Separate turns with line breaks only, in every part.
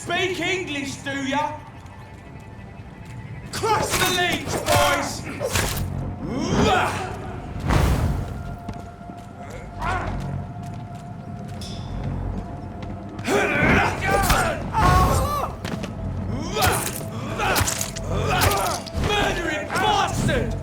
speak English, do ya? Crush the leech, boys! Murdering bastard!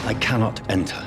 I cannot enter.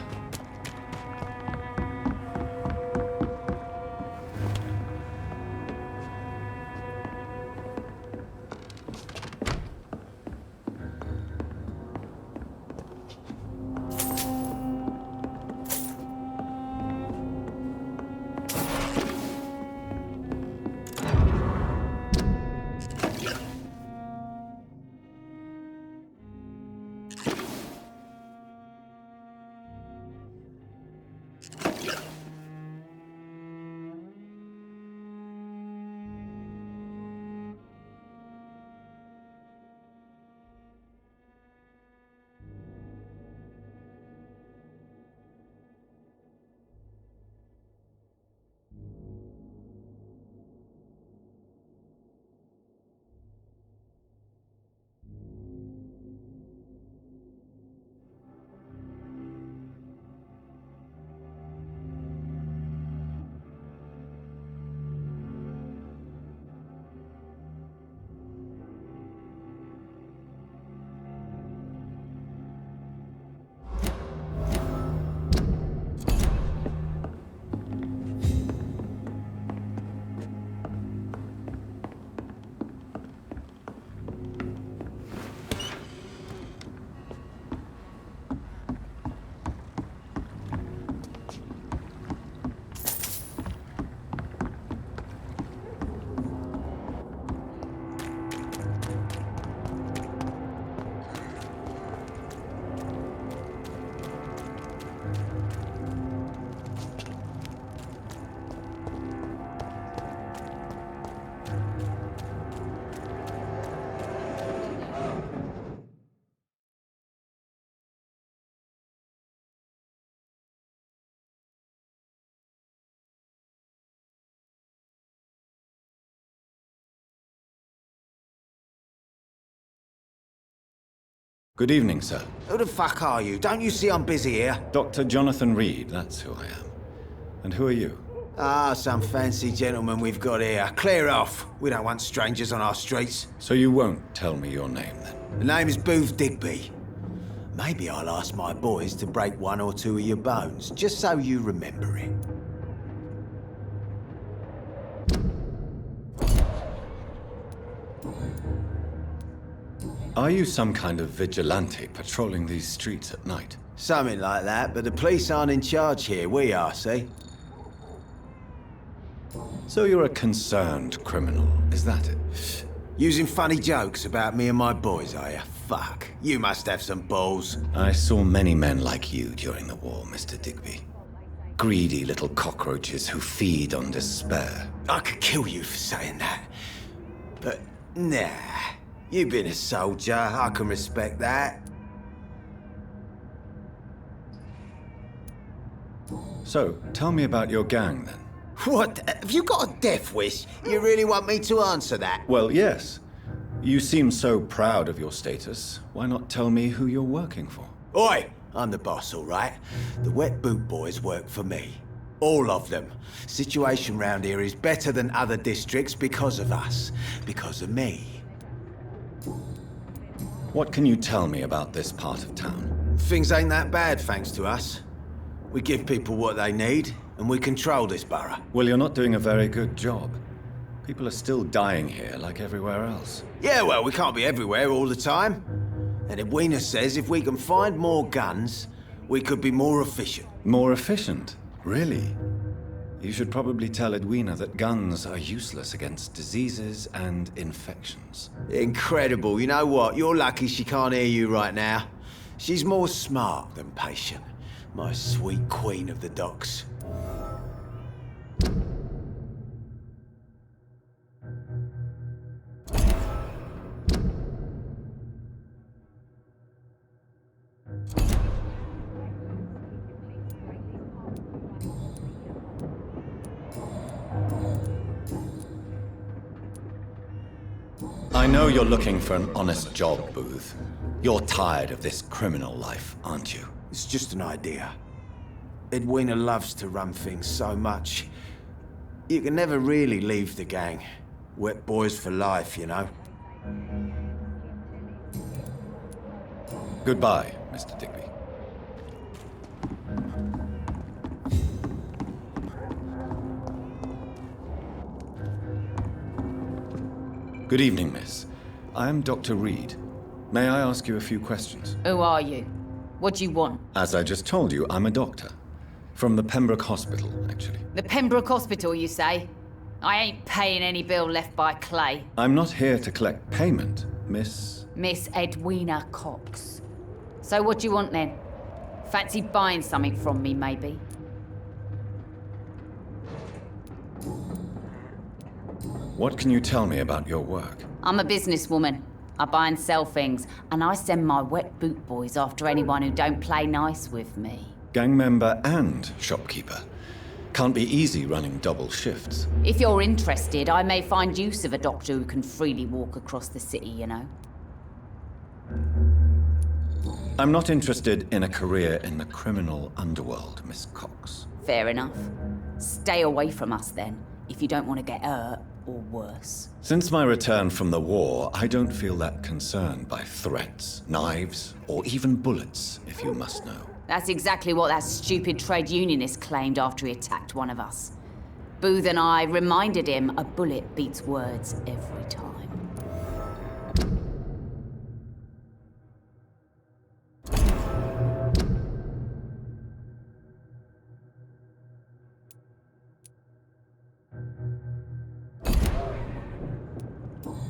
Good evening, sir.
Who the fuck are you? Don't you see I'm busy here?
Dr. Jonathan Reed, that's who I am. And who are you?
Ah, some fancy gentleman we've got here. Clear off. We don't want strangers on our streets.
So you won't tell me your name, then?
The name is Buta Digbi. Maybe I'll ask my boys to break one or two of your bones, just so you remember it.
Are you some kind of vigilante patrolling these streets at night?
Something like that, but the police aren't in charge here. We are, see?
So you're a concerned criminal, is that it?
Using funny jokes about me and my boys, are you? Fuck. You must have some balls.
I saw many men like you during the war, Mr. Digby. Greedy little cockroaches who feed on despair.
I could kill you for saying that. But, nah. You've been a soldier, I can respect that.
So, tell me about your gang, then.
What? Have you got a death wish? You really want me to answer that?
Well, yes. You seem so proud of your status. Why not tell me who you're working for?
Oi! I'm the boss, all right? The Wet Boot Boys work for me. All of them. Situation round here is better than other districts because of us. Because of me.
What can you tell me about this part of town?
Things ain't that bad, thanks to us. We give people what they need, and we control this borough.
Well, you're not doing a very good job. People are still dying here, like everywhere else.
Yeah, well, we can't be everywhere all the time. And Edwina says if we can find more guns, we could be more efficient.
More efficient? Really? You should probably tell Edwina that guns are useless against diseases and infections.
Incredible. You know what? You're lucky she can't hear you right now. She's more smart than patient. My sweet queen of the docks.
I know you're looking for an honest job, Booth. You're tired of this criminal life, aren't you?
It's just an idea. Edwina loves to run things so much. You can never really leave the gang. Wet boys for life, you know?
Goodbye, Mr. Digby. Good evening, miss. I am Dr. Reed. May I ask you a few questions?
Who are you? What do you want?
As I just told you, I'm a doctor. From the Pembroke Hospital, actually.
The Pembroke Hospital, you say? I ain't paying any bill left by Clay.
I'm not here to collect payment, Miss...
Miss Edwina Cox. So what do you want then? Fancy buying something from me, maybe?
What can you tell me about your work?
I'm a businesswoman. I buy and sell things, and I send my wet boot boys after anyone who don't play nice with me.
Gang member and shopkeeper. Can't be easy running double shifts.
If you're interested, I may find use of a doctor who can freely walk across the city, you know.
I'm not interested in a career in the criminal underworld, Miss Cox.
Fair enough. Stay away from us then, if you don't want to get hurt or worse.
Since my return from the war, I don't feel that concerned by threats, knives, or even bullets, if you must know.
That's exactly what that stupid trade unionist claimed after he attacked one of us. Booth and I reminded him a bullet beats words every time.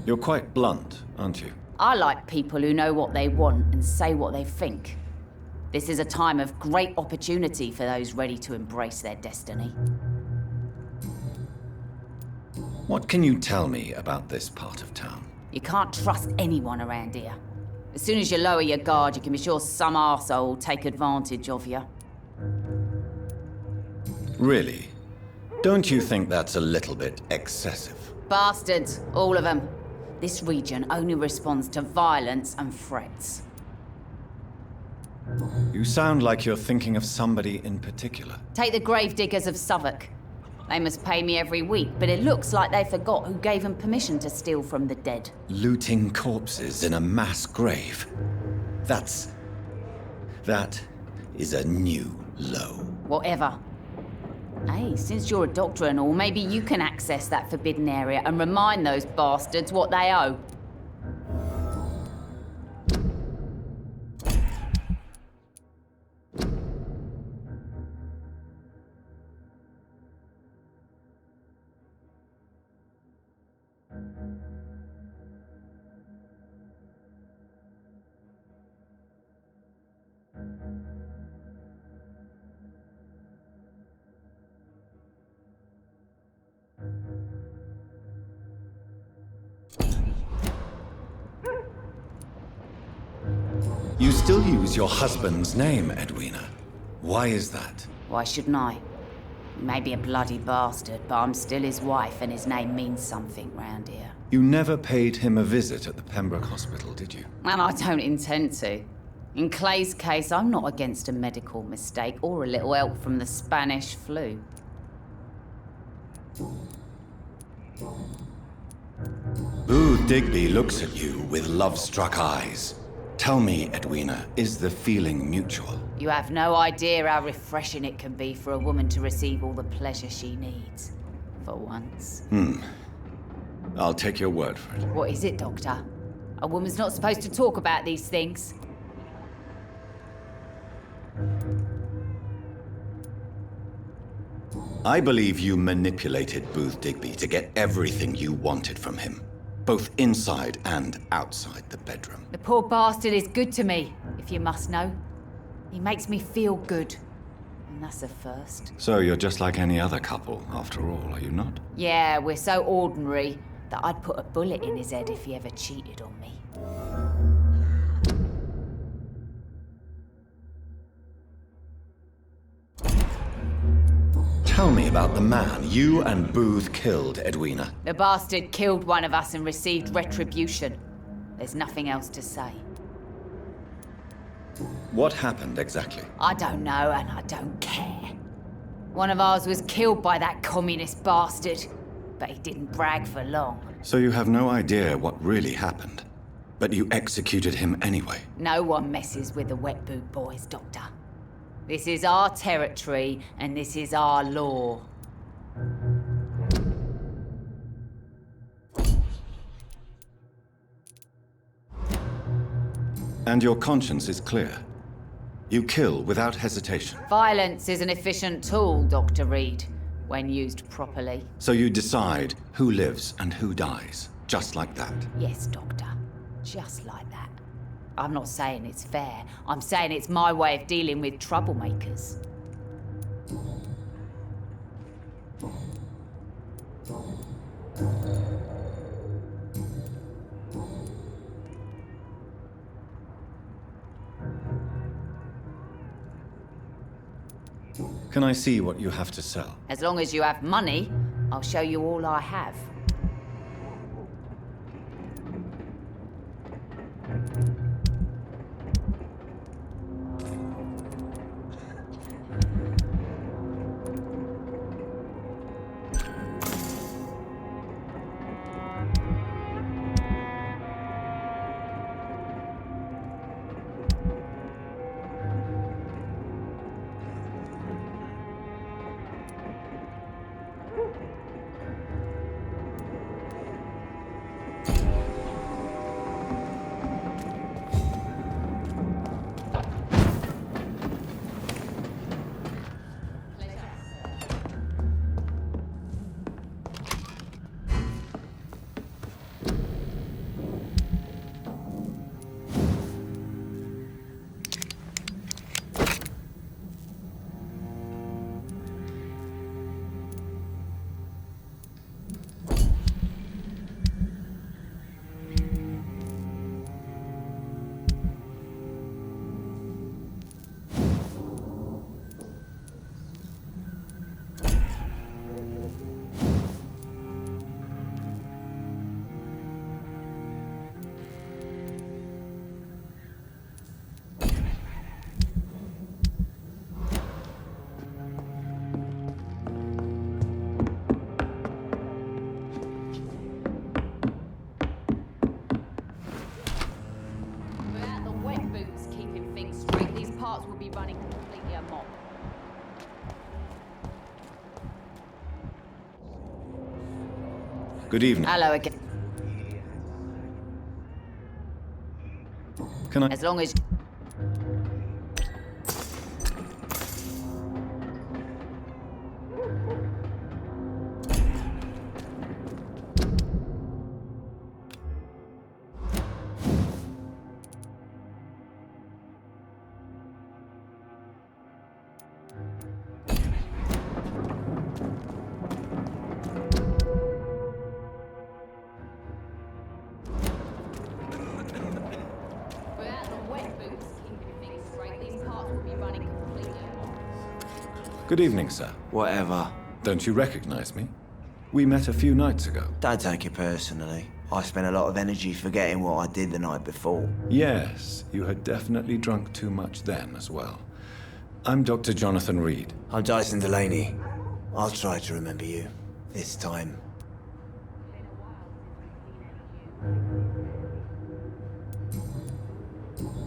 You're quite blunt, aren't you?
I like people who know what they want and say what they think. This is a time of great opportunity for those ready to embrace their destiny.
What can you tell me about this part of town?
You can't trust anyone around here. As soon as you lower your guard, you can be sure some arsehole will take advantage of you.
Really? Don't you think that's a little bit excessive?
Bastards, all of them. This region only responds to violence and threats.
You sound like you're thinking of somebody in particular.
Take the gravediggers of Southwark. They must pay me every week, but it looks like they forgot who gave them permission to steal from the dead.
Looting corpses in a mass grave. That is a new low.
Whatever. Hey, since you're a doctor and all, maybe you can access that forbidden area and remind those bastards what they owe.
You still use your husband's name, Edwina. Why is that?
Why shouldn't I? He may be a bloody bastard, but I'm still his wife and his name means something round here.
You never paid him a visit at the Pembroke Hospital, did you?
And I don't intend to. In Clay's case, I'm not against a medical mistake or a little help from the Spanish flu.
Buta Digbi looks at you with love-struck eyes. Tell me, Edwina, is the feeling mutual?
You have no idea how refreshing it can be for a woman to receive all the pleasure she needs. For once.
I'll take your word for it.
What is it, Doctor? A woman's not supposed to talk about these things.
I believe you manipulated Buta Digbi to get everything you wanted from him. Both inside and outside the bedroom.
The poor bastard is good to me, if you must know. He makes me feel good. And that's a first.
So you're just like any other couple, after all, are you not?
Yeah, we're so ordinary that I'd put a bullet in his head if he ever cheated on me.
Tell me about the man you and Booth killed, Edwina.
The bastard killed one of us and received retribution. There's nothing else to say.
What happened exactly?
I don't know and I don't care. One of ours was killed by that communist bastard, but he didn't brag for long.
So you have no idea what really happened, but you executed him anyway.
No one messes with the wet boot boys, Doctor. This is our territory, and this is our law.
And your conscience is clear. You kill without hesitation.
Violence is an efficient tool, Dr. Reed, when used properly.
So you decide who lives and who dies, just like that.
Yes, Doctor. Just like that. I'm not saying it's fair. I'm saying it's my way of dealing with troublemakers.
Can I see what you have to sell?
As long as you have money, I'll show you all I have.
Good evening.
Hello again.
Can I...
As long as...
Good evening, sir.
Whatever.
Don't you recognize me? We met a few nights ago.
Don't take it personally. I spent a lot of energy forgetting what I did the night before.
Yes, you had definitely drunk too much then as well. I'm Dr. Jonathan Reed.
I'm Dyson Delaney. I'll try to remember you. This time.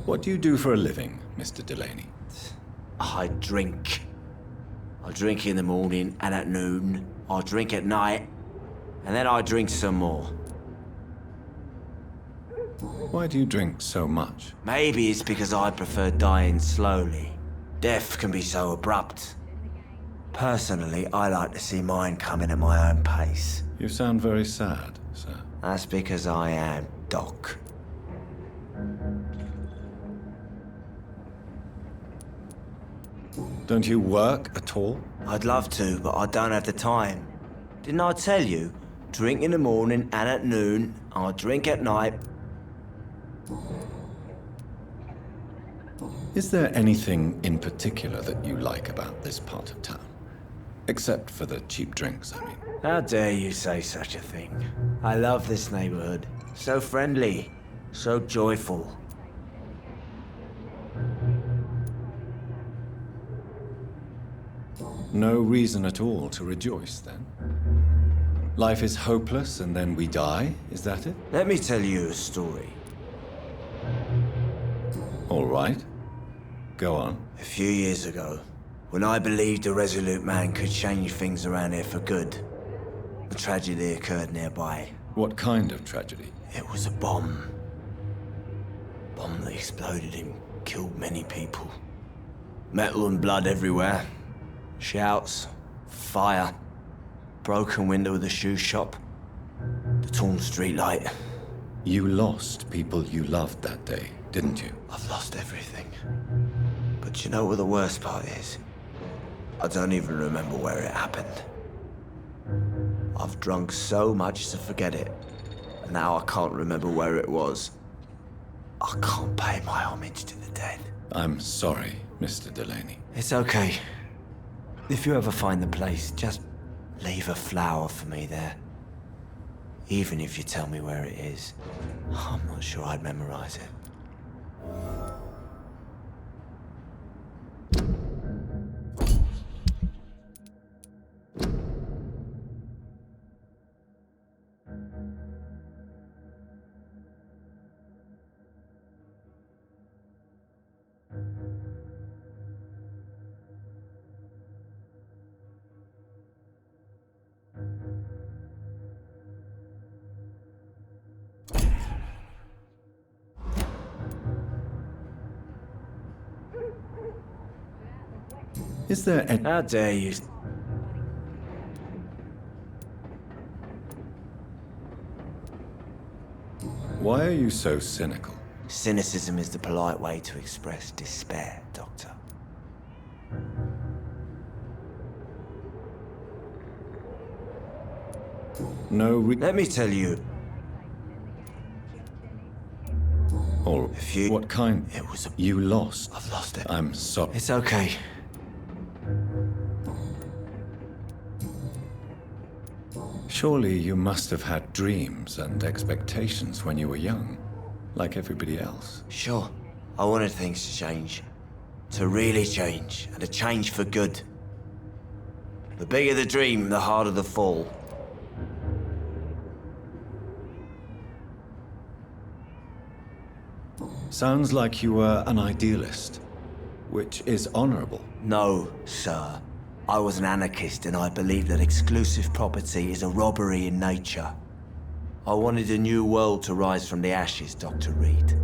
What do you do for a living, Mr. Delaney?
I drink. I drink in the morning and at noon. I drink at night. And then I drink some more.
Why do you drink so much?
Maybe it's because I prefer dying slowly. Death can be so abrupt. Personally, I like to see mine coming at my own pace.
You sound very sad, sir.
That's because I am, Doc.
Don't you work at all?
I'd love to, but I don't have the time. Didn't I tell you? Drink in the morning and at noon. I drink at night.
Is there anything in particular that you like about this part of town? Except for the cheap drinks, I mean.
How dare you say such a thing? I love this neighborhood. So friendly. So joyful.
No reason at all to rejoice, then? Life is hopeless and then we die, is that it?
Let me tell you a story.
All right. Go on.
A few years ago, when I believed a resolute man could change things around here for good, a tragedy occurred nearby.
What kind of tragedy?
It was a bomb. bomb that exploded and killed many people. Metal and blood everywhere. Shouts, fire, broken window of the shoe shop, the torn street light.
You lost people you loved that day, didn't you?
I've lost everything. But you know what the worst part is? I don't even remember where it happened. I've drunk so much to forget it. And now I can't remember where it was. I can't pay my homage to the dead.
I'm sorry, Mr. Delaney.
It's okay. If you ever find the place, just leave a flower for me there. Even if you tell me where it is, I'm not sure I'd memorize it.
Is there any...
How dare you?
Why are you so cynical?
Cynicism is the polite way to express despair, Doctor.
No
Let me tell you,
Or
if you...
what kind?
It was a...
You lost.
I've lost it.
I'm sorry.
It's okay.
Surely you must have had dreams and expectations when you were young, like everybody else.
Sure, I wanted things to change. To really change, and to change for good. The bigger the dream, the harder the fall.
Sounds like you were an idealist, which is honorable.
No, sir. I was an anarchist and I believed that exclusive property is a robbery in nature. I wanted a new world to rise from the ashes, Dr. Reed.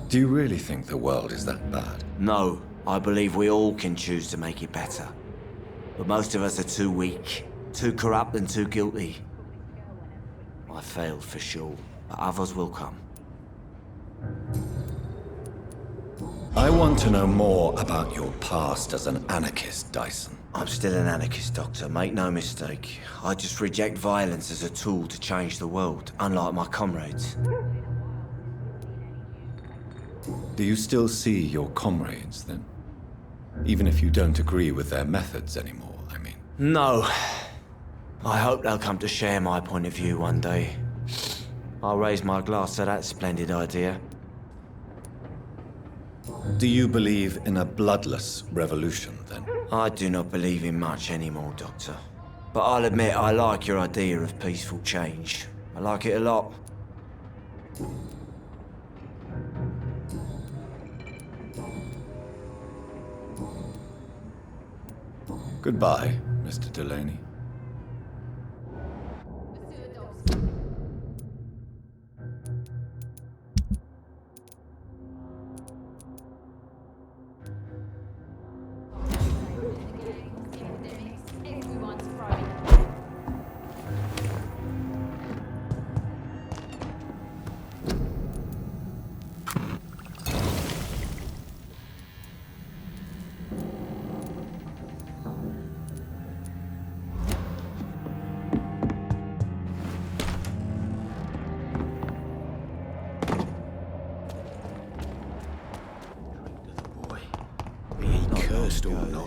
Do you really think the world is that bad?
No, I believe we all can choose to make it better. But most of us are too weak, too corrupt and too guilty. I failed for sure, but others will come.
I want to know more about your past as an anarchist, Dyson.
I'm still an anarchist, Doctor, make no mistake. I just reject violence as a tool to change the world, unlike my comrades.
Do you still see your comrades, then? Even if you don't agree with their methods anymore, I mean.
No. I hope they'll come to share my point of view one day. I'll raise my glass to that splendid idea.
Do you believe in a bloodless revolution, then?
I do not believe in much anymore, Doctor. But I'll admit I like your idea of peaceful change. I like it a lot.
Goodbye, Mr. Delaney.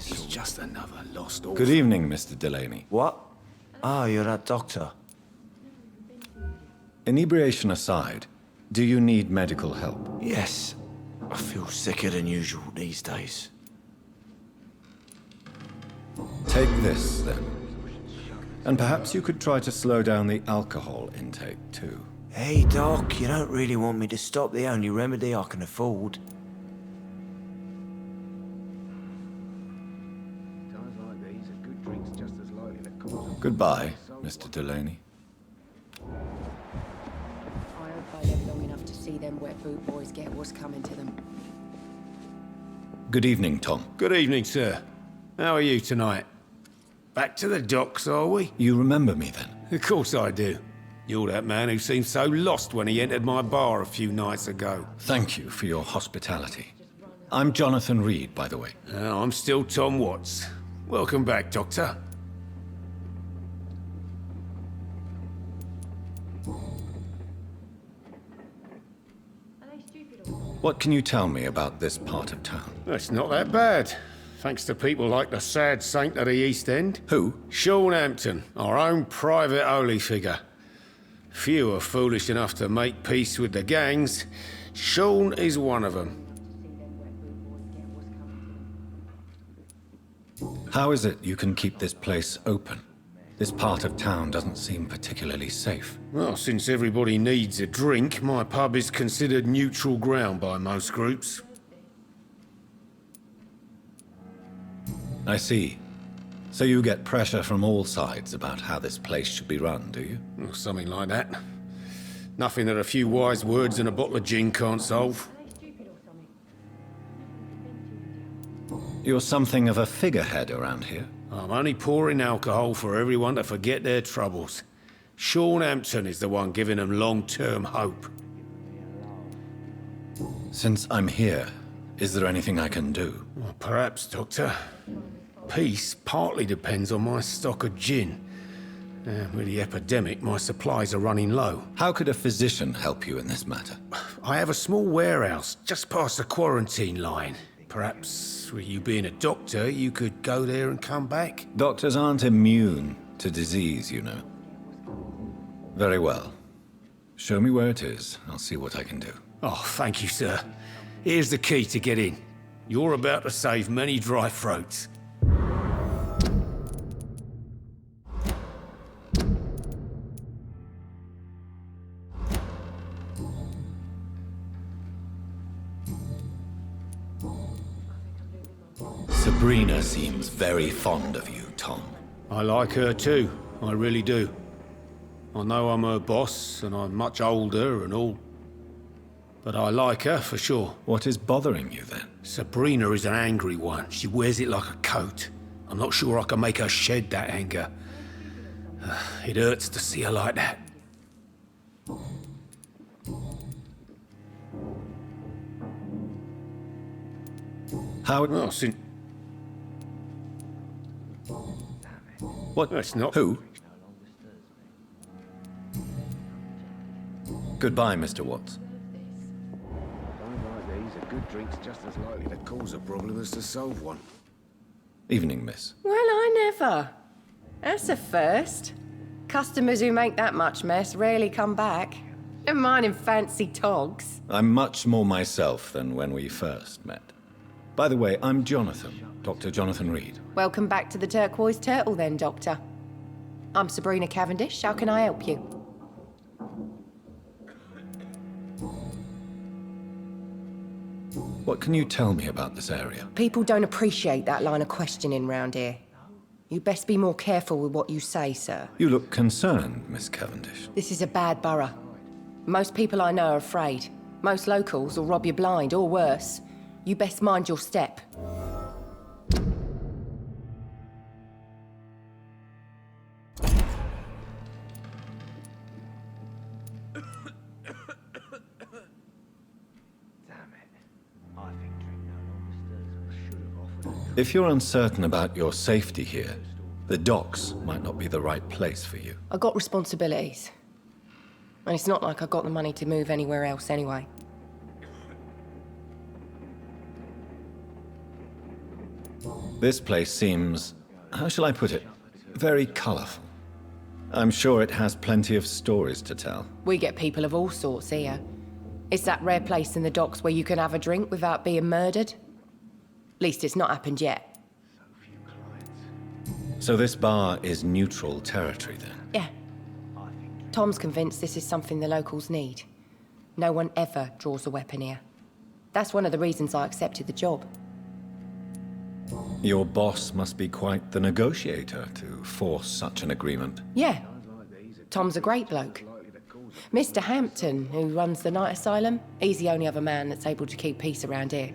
He's just another lost orphan.
Good evening, Mr. Delaney.
What? Oh, you're that doctor.
Inebriation aside, do you need medical help?
Yes. I feel sicker than usual these days.
Take this, then. And perhaps you could try to slow down the alcohol intake, too.
Hey, Doc, you don't really want me to stop the only remedy I can afford.
Goodbye, Mr. Delaney.
I hope I live long enough to see them wet boot boys get what's coming to them.
Good evening, Tom.
Good evening, sir. How are you tonight? Back to the docks, are we?
You remember me then?
Of course I do. You're that man who seemed so lost when he entered my bar a few nights ago.
Thank you for your hospitality. I'm Jonathan Reed, by the way.
I'm still Tom Watts. Welcome back, Doctor.
What can you tell me about this part of town?
It's not that bad. Thanks to people like the sad saint of the East End.
Who?
Sean Hampton, our own private holy figure. Few are foolish enough to make peace with the gangs. Sean is one of them.
How is it you can keep this place open? This part of town doesn't seem particularly safe.
Well, since everybody needs a drink, my pub is considered neutral ground by most groups.
I see. So you get pressure from all sides about how this place should be run, do you?
Or something like that. Nothing that a few wise words and a bottle of gin can't solve.
You're something of a figurehead around here.
I'm only pouring alcohol for everyone to forget their troubles. Sean Hampton is the one giving them long-term hope.
Since I'm here, is there anything I can do?
Well, perhaps, Doctor. Peace partly depends on my stock of gin. With the epidemic, my supplies are running low.
How could a physician help you in this matter?
I have a small warehouse just past the quarantine line. Perhaps, with you being a doctor, you could go there and come back?
Doctors aren't immune to disease, you know. Very well. Show me where it is. I'll see what I can do.
Oh, thank you, sir. Here's the key to get in. You're about to save many dry throats.
Sabrina seems very fond of you, Tom.
I like her too, I really do. I know I'm her boss, and I'm much older and all. But I like her, for sure.
What is bothering you, then?
Sabrina is an angry one. She wears it like a coat. I'm not sure I can make her shed that anger. It hurts to see her like that.
How...
Well, since...
What?
That's not...
Who? Goodbye, Mr. Watts.
Like these, a good drink's just as likely to cause a problem as to solve one.
Evening, miss.
Well, I never. That's a first. Customers who make that much mess rarely come back. Never mind in fancy togs.
I'm much more myself than when we first met. By the way, I'm Jonathan, Dr. Jonathan Reed.
Welcome back to the Turquoise Turtle then, Doctor. I'm Sabrina Cavendish. How can I help you?
What can you tell me about this area?
People don't appreciate that line of questioning round here. You best be more careful with what you say, sir.
You look concerned, Miss Cavendish.
This is a bad borough. Most people I know are afraid. Most locals will rob you blind, or worse. You best mind your step.
If you're uncertain about your safety here, the docks might not be the right place for you.
I got responsibilities. And it's not like I got the money to move anywhere else anyway.
This place seems, how shall I put it, very colorful. I'm sure it has plenty of stories to tell.
We get people of all sorts here. It's that rare place in the docks where you can have a drink without being murdered. At least it's not happened yet.
So this bar is neutral territory then?
Yeah. Tom's convinced this is something the locals need. No one ever draws a weapon here. That's one of the reasons I accepted the job.
Your boss must be quite the negotiator to force such an agreement.
Yeah. Tom's a great bloke. Mr. Hampton, who runs the night asylum, he's the only other man that's able to keep peace around here.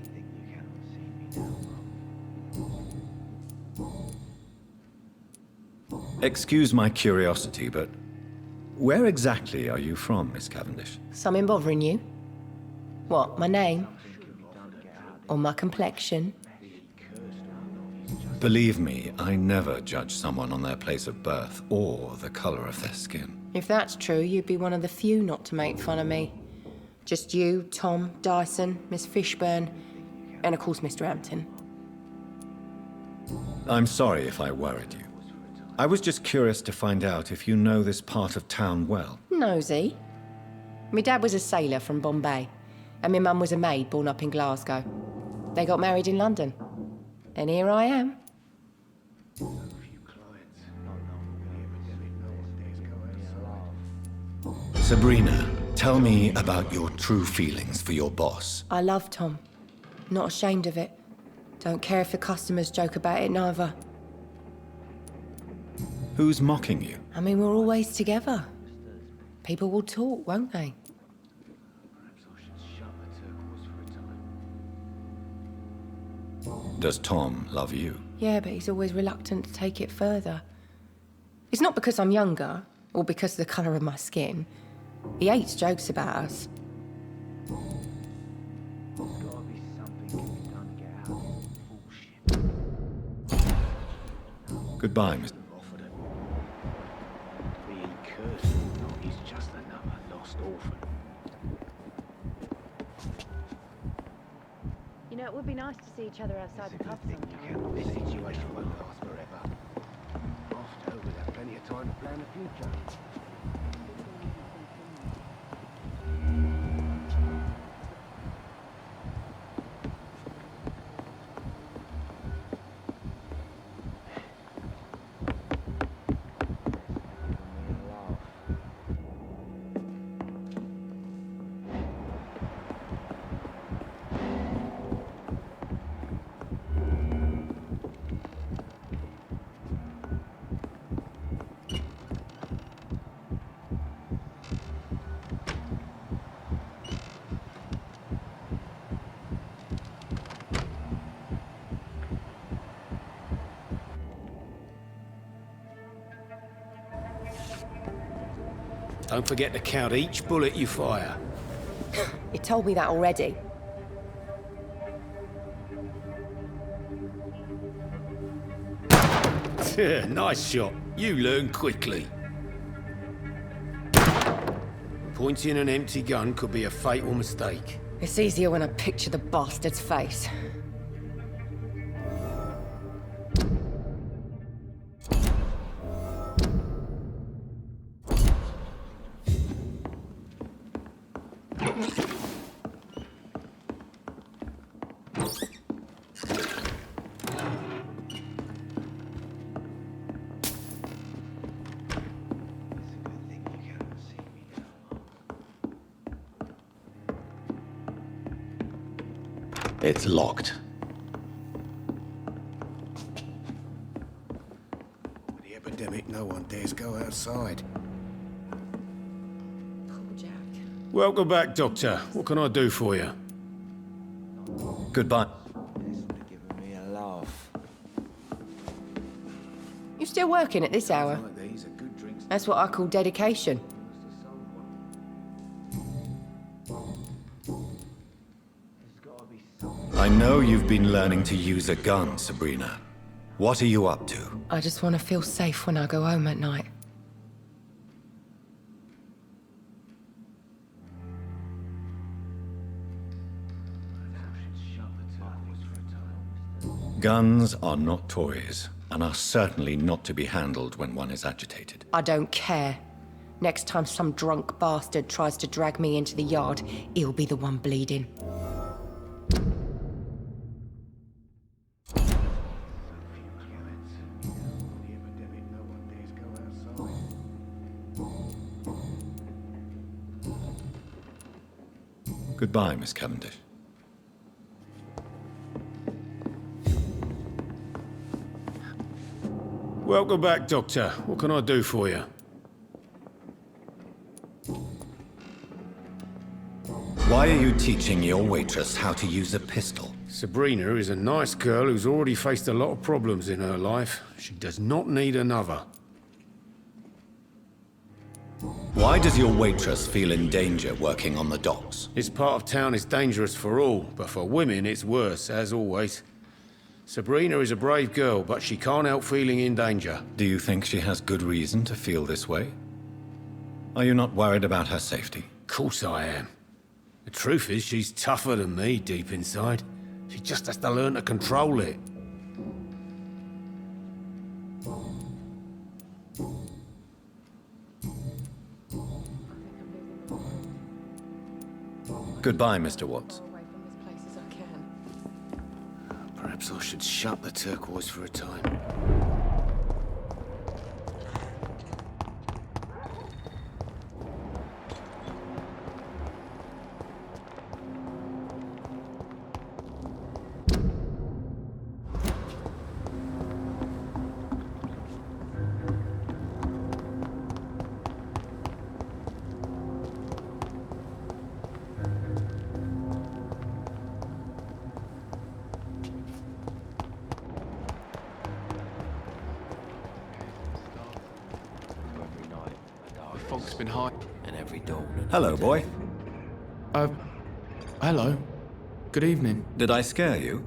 Excuse my curiosity, but where exactly are you from, Miss Cavendish?
Something bothering you? What, my name? Or my complexion?
Believe me, I never judge someone on their place of birth or the color of their skin.
If that's true, you'd be one of the few not to make fun of me. Just you, Tom, Dyson, Miss Fishburne, and of course Mr. Hampton.
I'm sorry if I worried you. I was just curious to find out if you know this part of town well.
Nosy. My dad was a sailor from Bombay, and my mum was a maid born up in Glasgow. They got married in London. And here I am.
Sabrina, tell me about your true feelings for your boss.
I love Tom. Not ashamed of it. Don't care if the customers joke about it, neither.
Who's mocking you?
I mean, we're always together. People will talk, won't they?
Does Tom love you?
Yeah, but he's always reluctant to take it further. It's not because I'm younger, or because of the colour of my skin. He hates jokes about us.
Goodbye, Mr.
You know, it would be nice to see each other outside the pub sometime.
This situation won't last forever. After, we'll have plenty of time to plan the future.
Don't forget to count each bullet you fire.
You told me that already.
Nice shot. You learn quickly. Pointing an empty gun could be a fatal mistake.
It's easier when I picture the bastard's face.
It's locked.
With the epidemic, no one dares go outside.
Jack.
Welcome back, Doctor. What can I do for you?
Goodbye.
Giving me a laugh.
You still working at this hour?
Like these are good drinks.
That's what I call dedication.
I know you've been learning to use a gun, Sabrina. What are you up to?
I just want to feel safe when I go home at night.
Guns are not toys, and are certainly not to be handled when one is agitated.
I don't care. Next time some drunk bastard tries to drag me into the yard, he'll be the one bleeding.
Goodbye, Miss Cavendish.
Welcome back, Doctor. What can I do for you?
Why are you teaching your waitress how to use a pistol?
Sabrina is a nice girl who's already faced a lot of problems in her life. She does not need another.
Why does your waitress feel in danger working on the docks?
This part of town is dangerous for all, but for women it's worse, as always. Sabrina is a brave girl, but she can't help feeling in danger.
Do you think she has good reason to feel this way? Are you not worried about her safety?
Of course I am. The truth is, she's tougher than me deep inside. She just has to learn to control it.
Goodbye, Mr. Watts.
Away from this place as I can.
Perhaps I should shut the turquoise for a time.
Fog's been high.
And every dawn.
Hello, boy.
Hello. Good evening.
Did I scare you?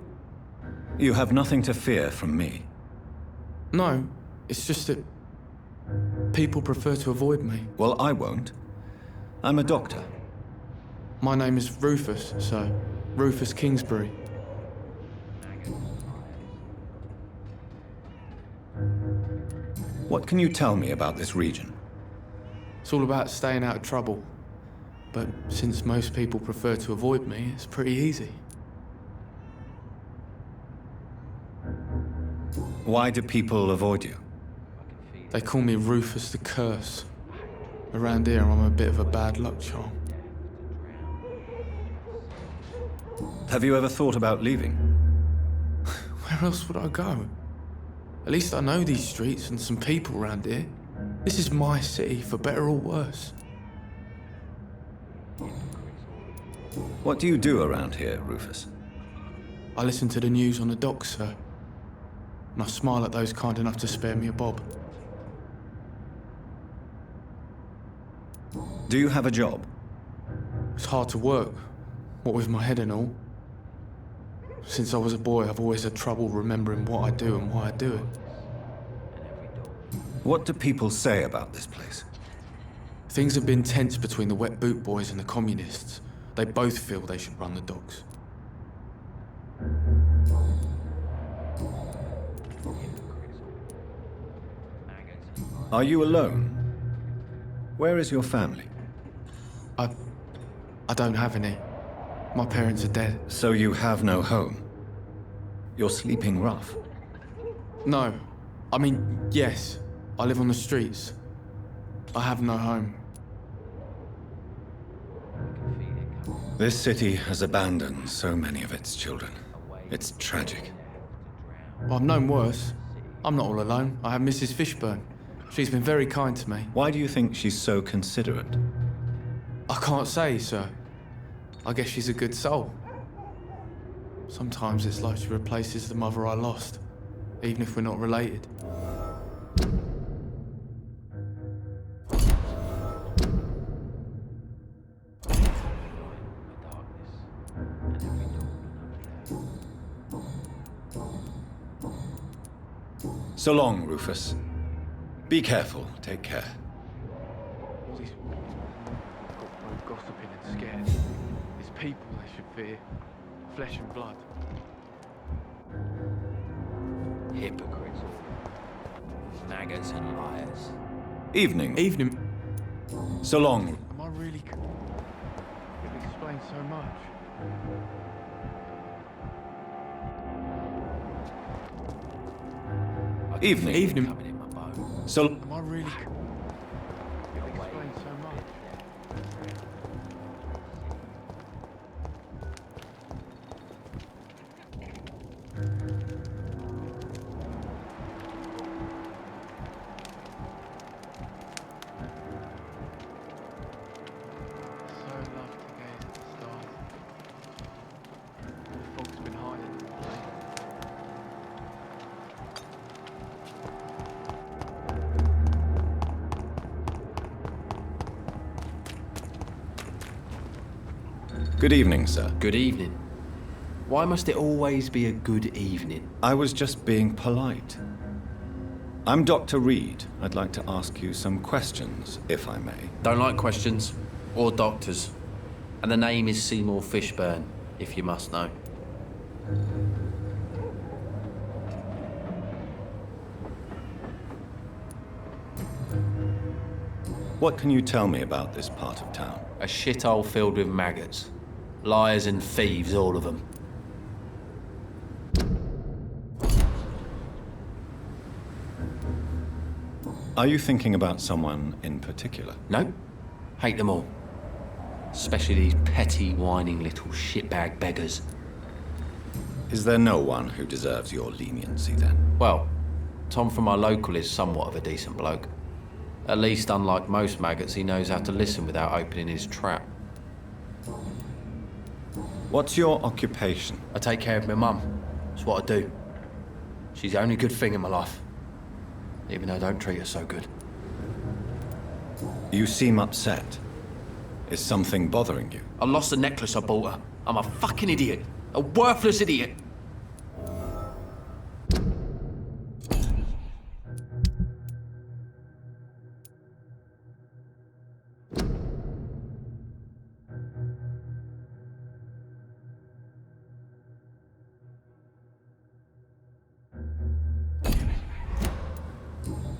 You have nothing to fear from me.
No, it's just that people prefer to avoid me.
Well, I won't. I'm a doctor.
My name is Rufus, sir. Rufus Kingsbury.
What can you tell me about this region?
It's all about staying out of trouble. But since most people prefer to avoid me, it's pretty easy.
Why do people avoid you?
They call me Rufus the Curse. Around here, I'm a bit of a bad luck charm.
Have you ever thought about leaving?
Where else would I go? At least I know these streets and some people around here. This is my city, for better or worse.
What do you do around here, Rufus?
I listen to the news on the docks, sir. And I smile at those kind enough to spare me a bob.
Do you have a job?
It's hard to work, what with my head and all. Since I was a boy, I've always had trouble remembering what I do and why I do it.
What do people say about this place?
Things have been tense between the wet boot boys and the communists. They both feel they should run the docks.
Are you alone? Where is your family?
I don't have any. My parents are dead.
So you have no home? You're sleeping rough?
No. I mean, yes. I live on the streets. I have no home.
This city has abandoned so many of its children. It's tragic.
Well, I've known worse. I'm not all alone. I have Mrs. Fishburne. She's been very kind to me.
Why do you think she's so considerate?
I can't say, sir. I guess she's a good soul. Sometimes it's like she replaces the mother I lost, even if we're not related.
So long, Rufus. Be careful. Take care.
All these both gossiping and scared. It's people they should fear. Flesh and blood.
Hypocrites. Maggots and liars.
Evening.
Evening.
So long.
Am I really... It explains so much.
Evening.
Evening.
Coming in my boat.
So...
Am I really... It explains so much.
Good evening, sir.
Good evening. Why must it always be a good evening?
I was just being polite. I'm Dr. Reed. I'd like to ask you some questions, if I may.
Don't like questions. Or doctors. And the name is Сеймура Фишберна, if you must know.
What can you tell me about this part of town?
A shithole filled with maggots. Liars and thieves, all of them.
Are you thinking about someone in particular?
No. Hate them all. Especially these petty, whining little shitbag beggars.
Is there no one who deserves your leniency, then?
Well, Tom from our local is somewhat of a decent bloke. At least, unlike most maggots, he knows how to listen without opening his trap.
What's your occupation?
I take care of my mum. That's what I do. She's the only good thing in my life. Even though I don't treat her so good.
You seem upset. Is something bothering you?
I lost the necklace I bought her. I'm a fucking idiot. A worthless idiot.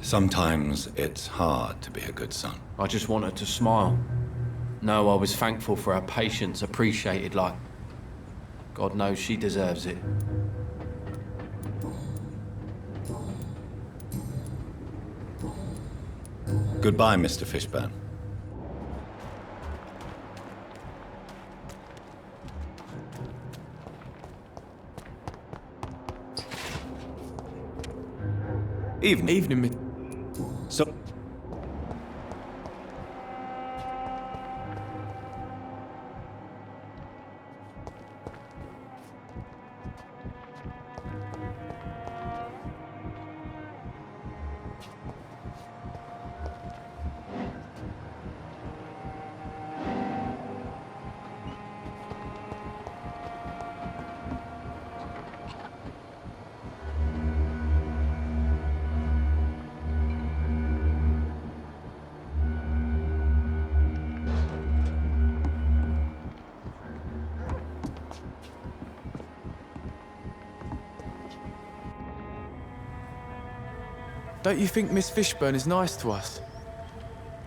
Sometimes it's hard to be a good son.
I just want her to smile. No, I was thankful for her patience, appreciated like... God knows she deserves it.
Goodbye, Mr. Fishburne.
Evening.
So...
Don't you think Miss Fishburne is nice to us?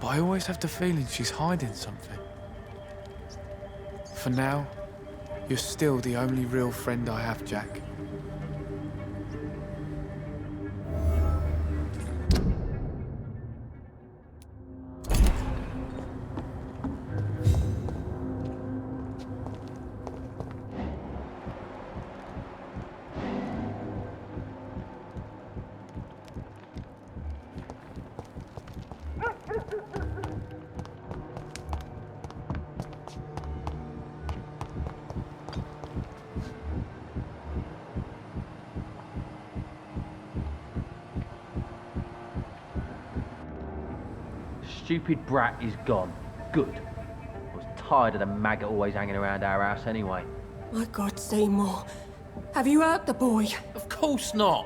But I always have the feeling she's hiding something. For now, you're still the only real friend I have, Jack.
Stupid brat is gone. Good. I was tired of the maggot always hanging around our house anyway.
My God, Seymour. Have you hurt the boy?
Of course not.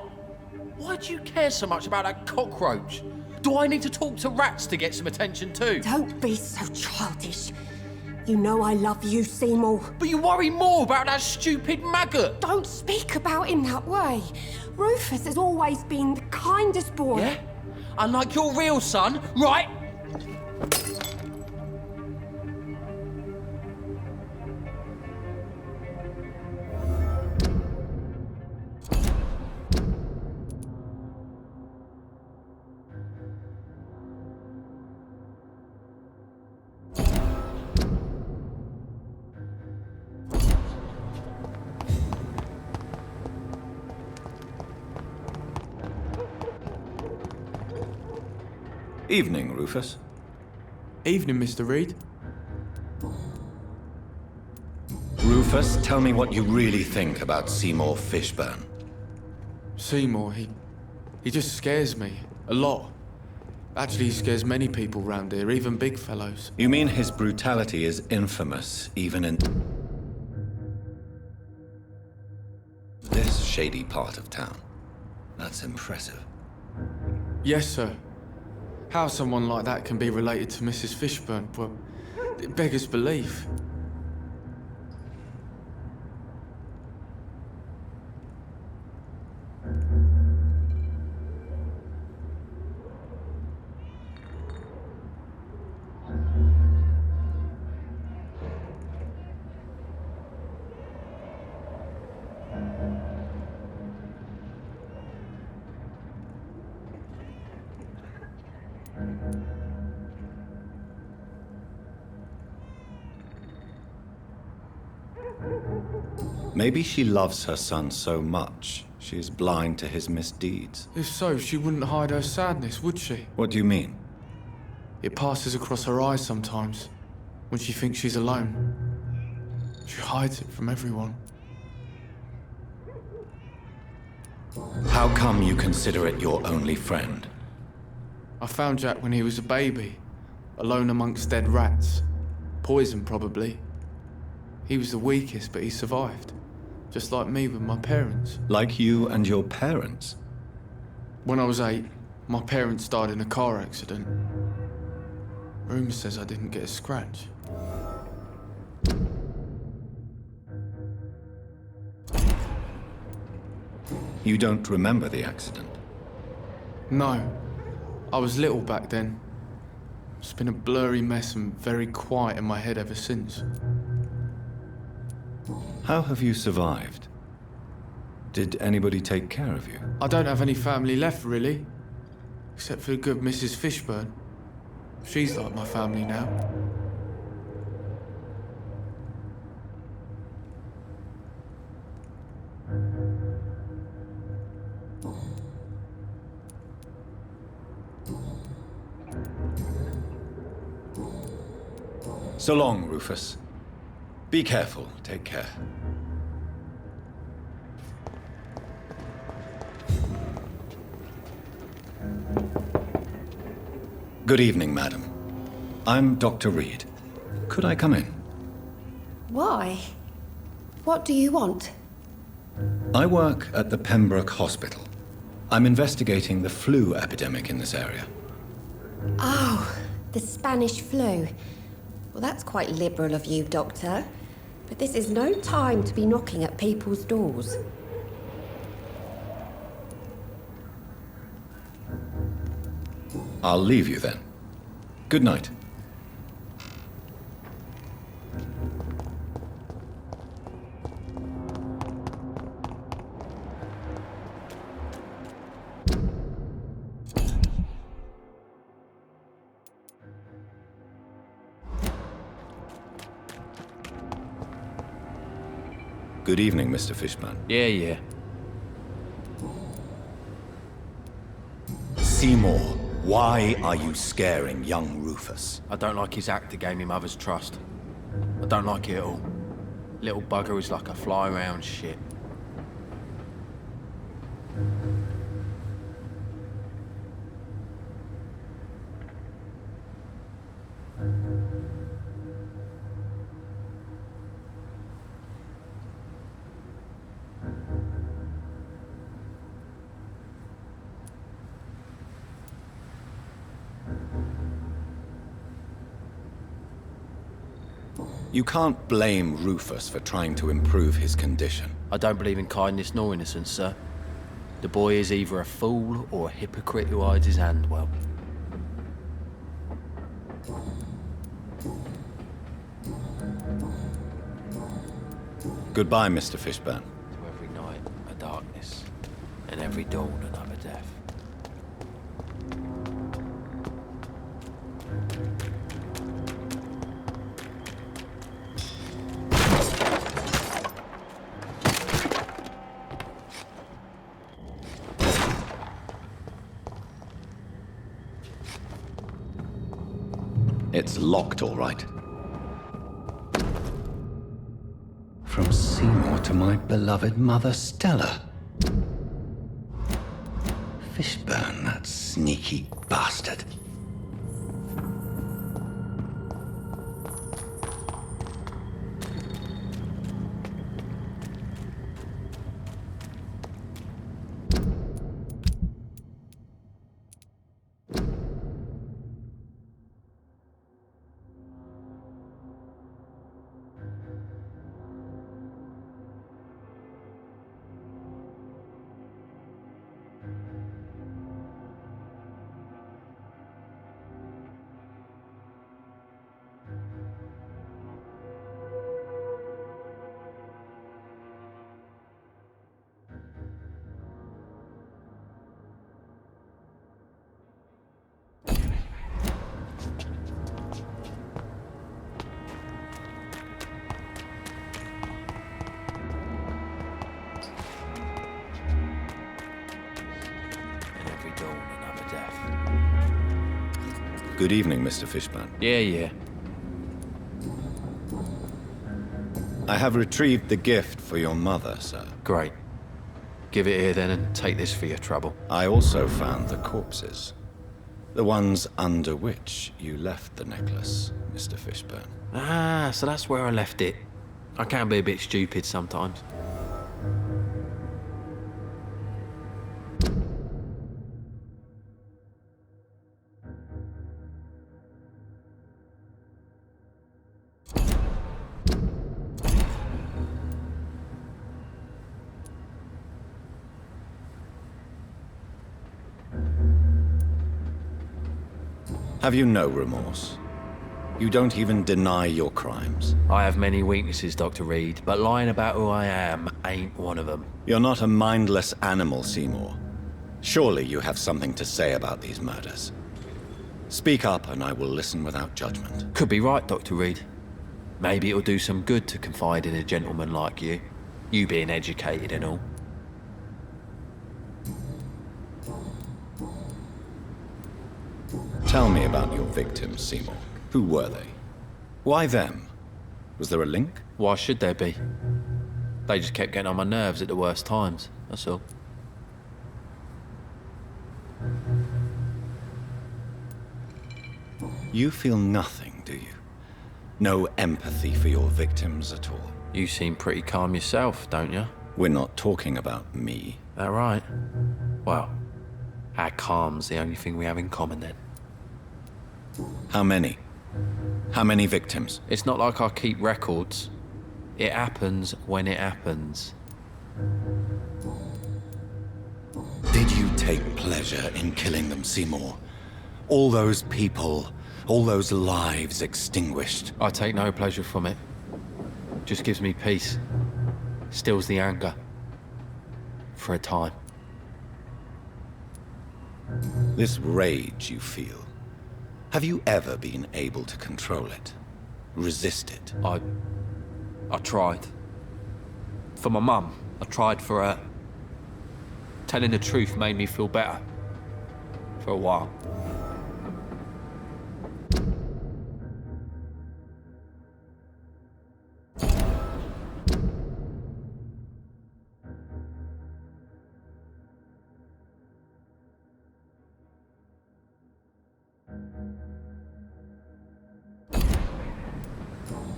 Why do you care so much about that cockroach? Do I need to talk to rats to get some attention too?
Don't be so childish. You know I love you, Seymour.
But you worry more about that stupid maggot.
Don't speak about him that way. Rufus has always been the kindest boy.
Yeah? Unlike your real son, right?
Evening, Rufus.
Evening, Mr. Reed.
Rufus, tell me what you really think about Сеймура Фишберна.
Seymour, he just scares me. A lot. Actually, he scares many people round here, even big fellows.
You mean his brutality is infamous, even in... shady part of town. That's impressive.
Yes, sir. How someone like that can be related to Mrs. Fishburne, well, it beggars belief.
Maybe she loves her son so much, she is blind to his misdeeds.
If so, she wouldn't hide her sadness, would she?
What do you mean?
It passes across her eyes sometimes, when she thinks she's alone. She hides it from everyone.
How come you consider it your only friend?
I found Jack when he was a baby, alone amongst dead rats. Poison, probably. He was the weakest, but he survived. Just like me with my parents.
Like you and your parents?
When I was 8, my parents died in a car accident. Rumour says I didn't get a scratch.
You don't remember the accident?
No. I was little back then. It's been a blurry mess and very quiet in my head ever since.
How have you survived? Did anybody take care of you?
I don't have any family left, really. Except for the good Mrs. Fishburne. She's like my family now.
So long, Rufus. Be careful. Take care. Good evening, madam. I'm Dr. Reed. Could I come in?
Why? What do you want?
I work at the Pembroke Hospital. I'm investigating the flu epidemic in this area.
Oh, the Spanish flu. Well, that's quite liberal of you, Doctor. But this is no time to be knocking at people's doors.
I'll leave you then. Good night. Good evening, Mr. Fishburne.
Yeah.
Seymour, why are you scaring young Rufus?
I don't like his act to gain me mother's trust. I don't like it at all. Little bugger is like a fly around shit.
You can't blame Rufus for trying to improve his condition.
I don't believe in kindness nor innocence, sir. The boy is either a fool or a hypocrite who hides his hand well.
Goodbye, Mr. Fishburne.
To every night, a darkness, and every dawn, another death.
It's locked, all right. From Seymour to my beloved mother, Stella. Fishburne, that sneaky bastard.
death.
Good evening, Mr. Fishburne.
Yeah.
I have retrieved the gift for your mother, sir.
Great. Give it here then and take this for your trouble.
I also found the corpses. The ones under which you left the necklace, Mr. Fishburne.
Ah, so that's where I left it. I can be a bit stupid sometimes.
Have you no remorse? You don't even deny your crimes.
I have many weaknesses, Dr. Reed, but lying about who I am ain't one of them.
You're not a mindless animal, Seymour. Surely you have something to say about these murders. Speak up and I will listen without judgment.
Could be right, Dr. Reed. Maybe it'll do some good to confide in a gentleman like you. You being educated and all.
Tell me about your victims, Seymour. Who were they? Why them? Was there a link?
Why should there be? They just kept getting on my nerves at the worst times, that's all.
You feel nothing, do you? No empathy for your victims at all?
You seem pretty calm yourself, don't you?
We're not talking about me.
That right? Well, our calm's the only thing we have in common then.
How many? How many victims?
It's not like I keep records. It happens when it happens.
Did you take pleasure in killing them, Seymour? All those people, all those lives extinguished.
I take no pleasure from it. Just gives me peace. Stills the anger. For a time.
This rage you feel, have you ever been able to control it? Resist it?
I tried. For my mum, I tried for her. Telling the truth made me feel better. For a while.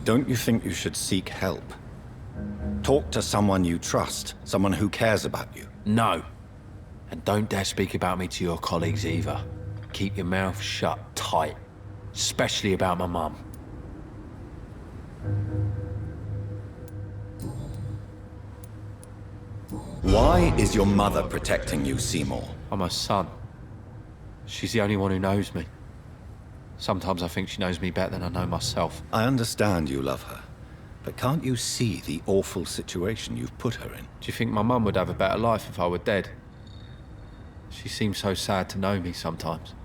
Don't you think you should seek help? Talk to someone you trust, someone who cares about you.
No. And don't dare speak about me to your colleagues either. Keep your mouth shut tight. Especially about my mum.
Why is your mother protecting you, Seymour?
I'm her son. She's the only one who knows me. Sometimes I think she knows me better than I know myself.
I understand you love her, but can't you see the awful situation you've put her in?
Do you think my mum would have a better life if I were dead? She seems so sad to know me sometimes.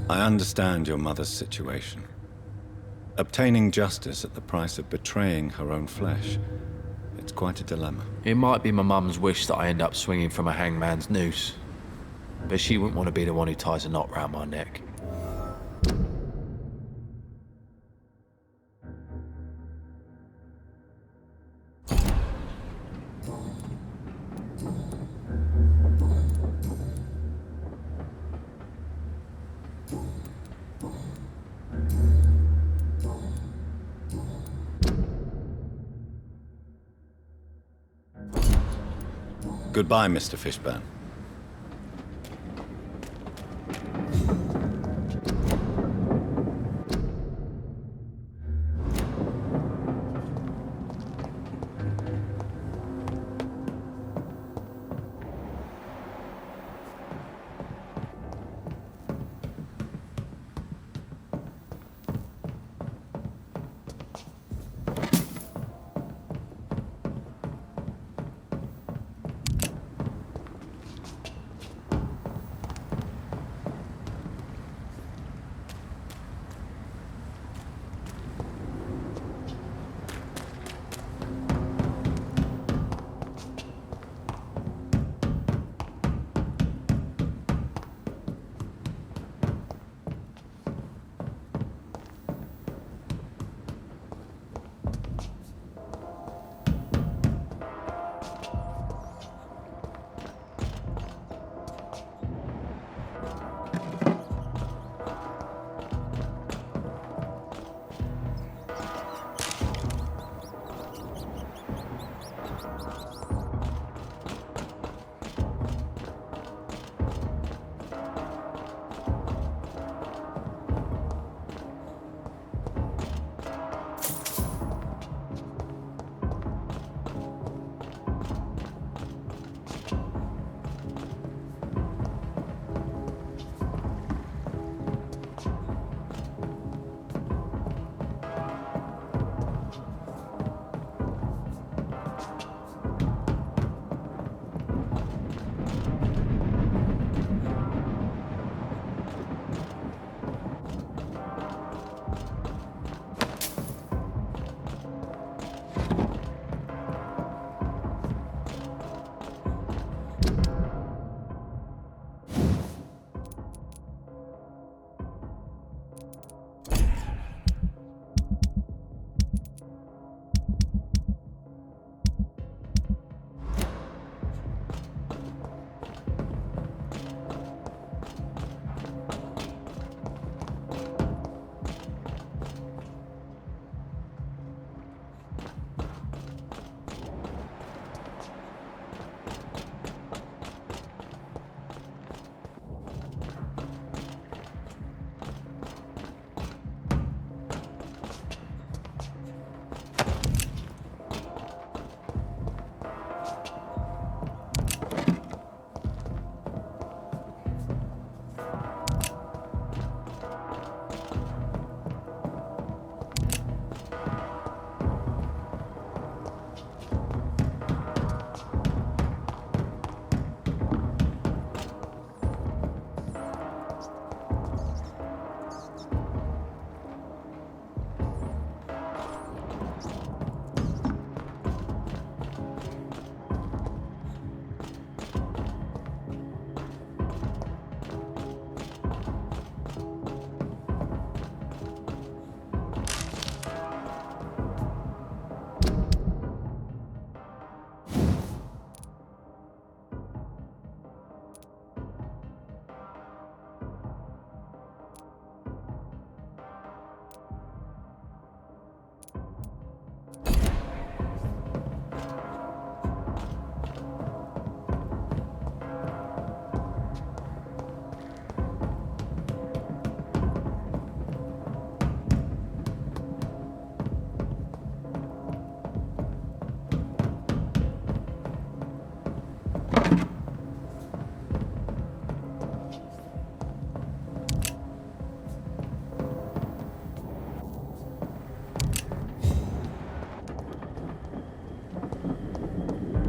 I understand your mother's situation. Obtaining justice at the price of betraying her own flesh. It's quite a dilemma.
It might be my mum's wish that I end up swinging from a hangman's noose. But she wouldn't want to be the one who ties a knot round my neck.
Goodbye, Mr. Fishburne.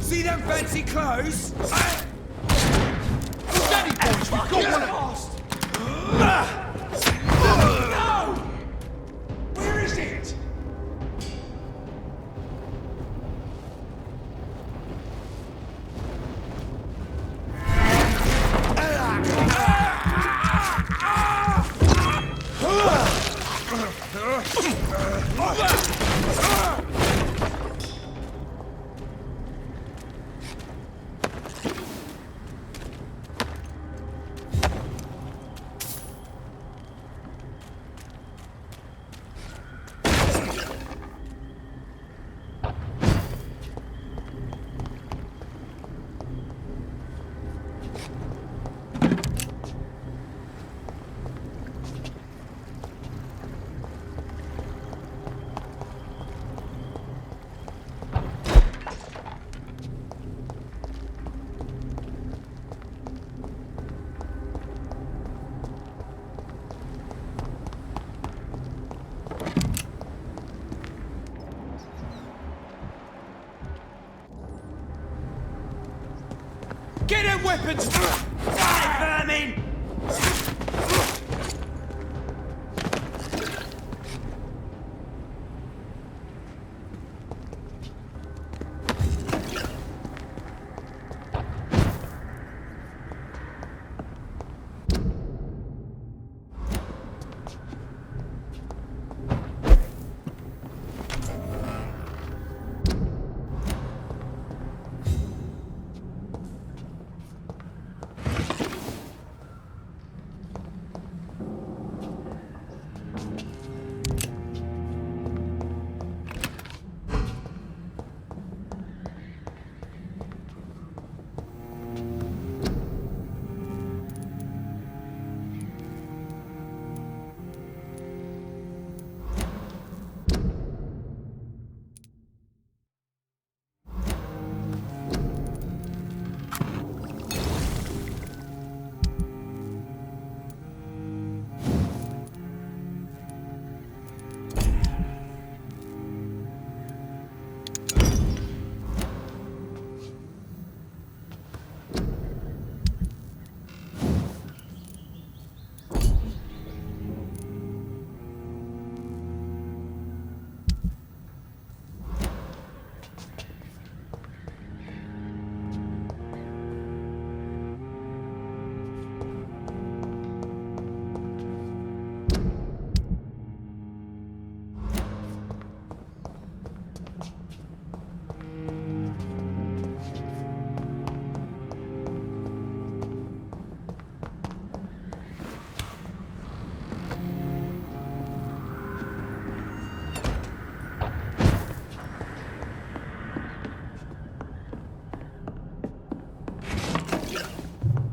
See them fancy clothes? Steady, boys, we've got one lost! No! Where is it? Get them weapons! Die, vermin!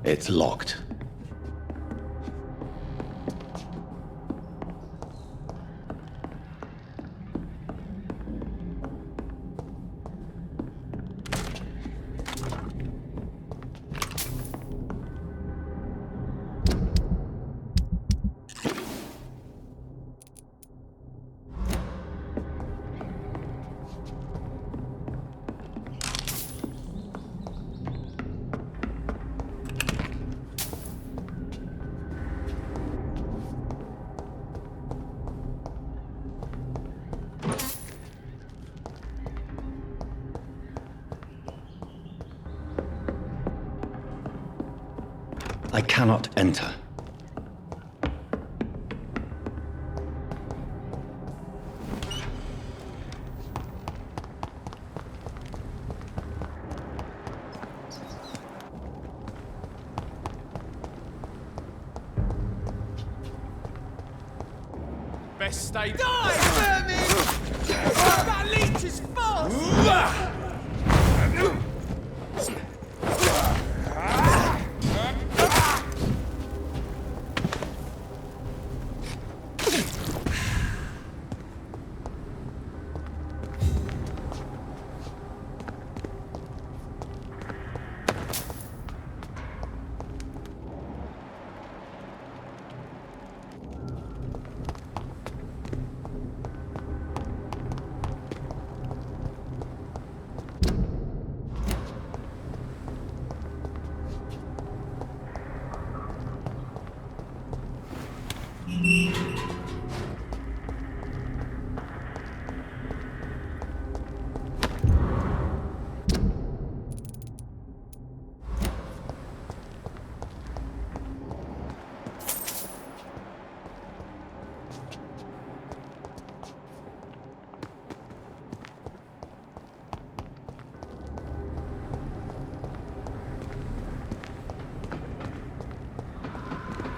It's locked. I cannot enter.
Best stay. Die, vermin! That leech is fast!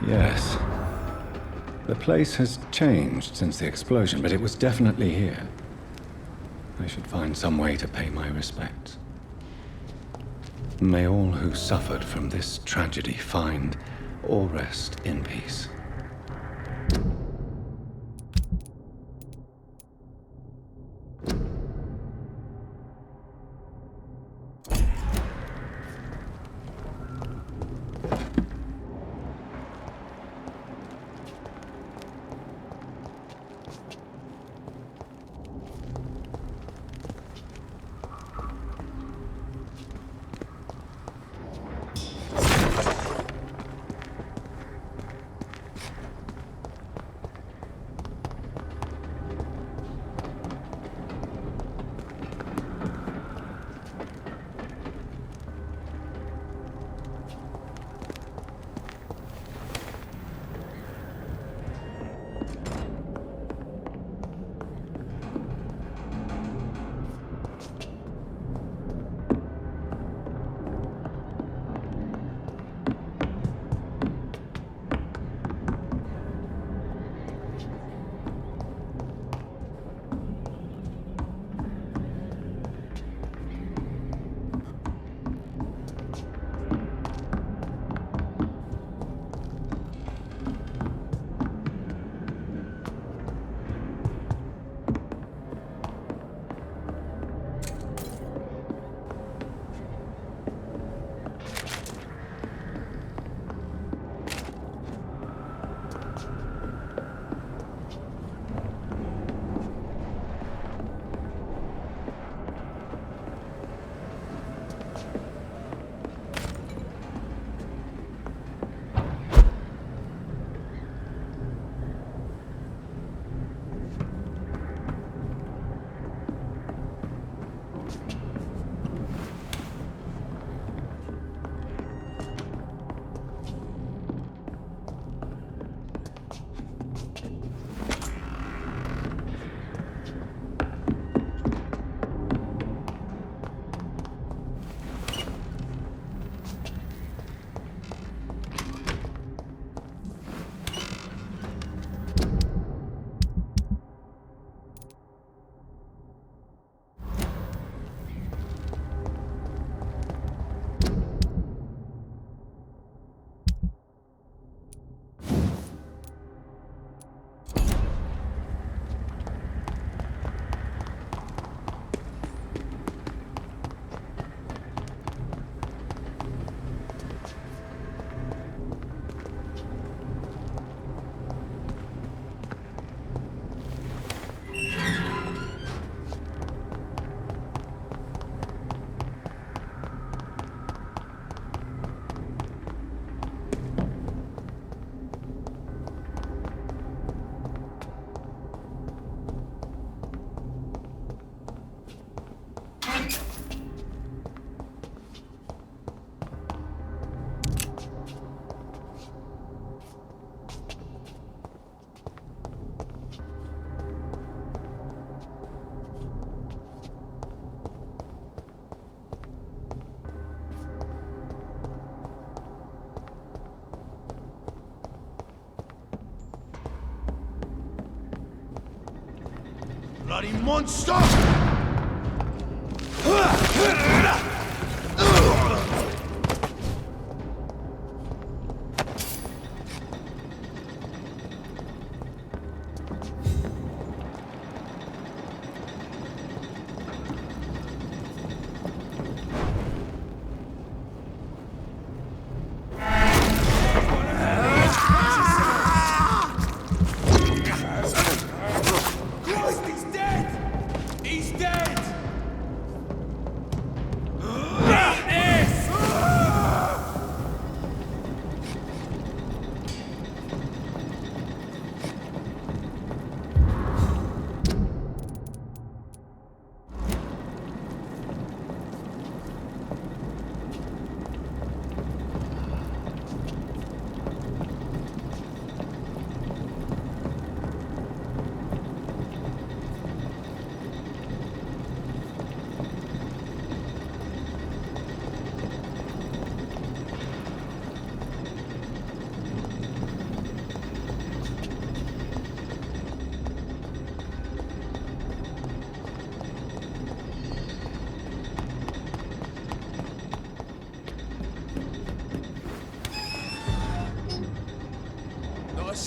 Yes. The place has changed since the explosion, but it was definitely here. I should find some way to pay my respects. May all who suffered from this tragedy find or rest in peace.
Bloody monster!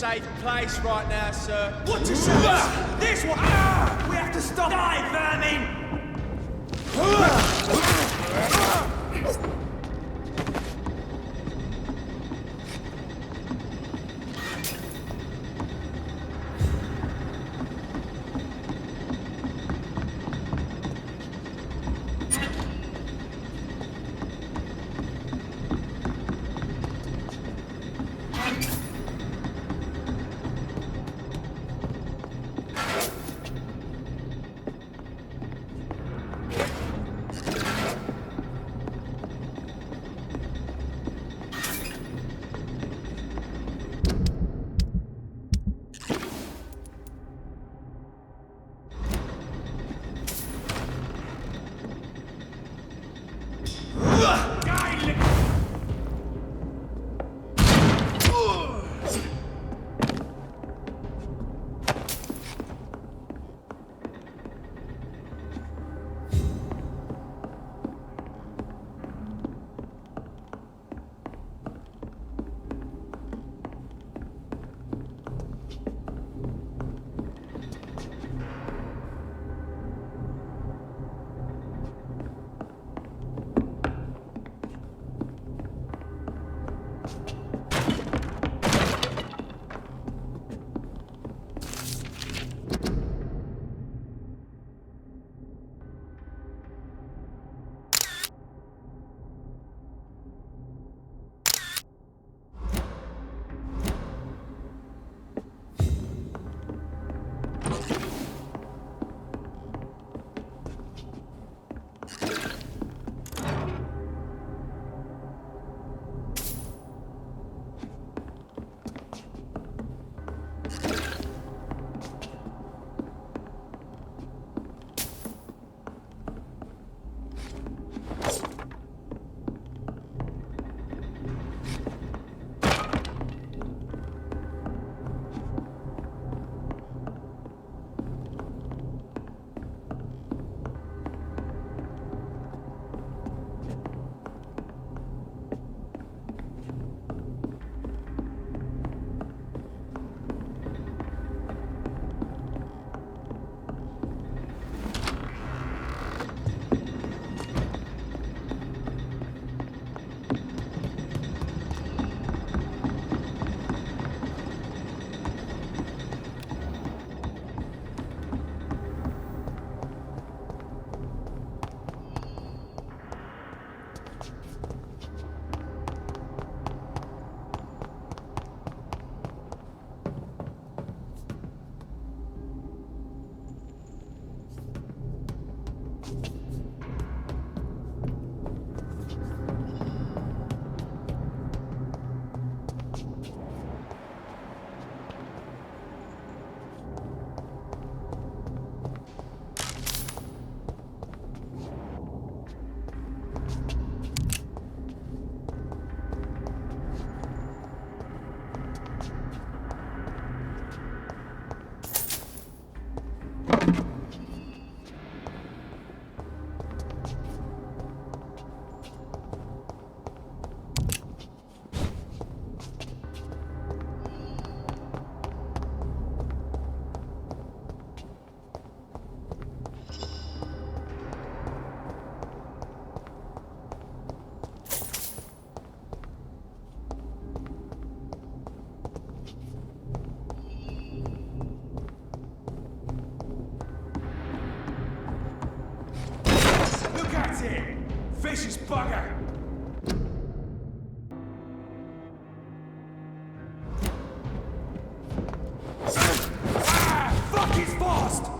safe place right now, sir. What to say? This one! We have to stop! Die, vermin! Vicious bugger! Fuck, he's fast!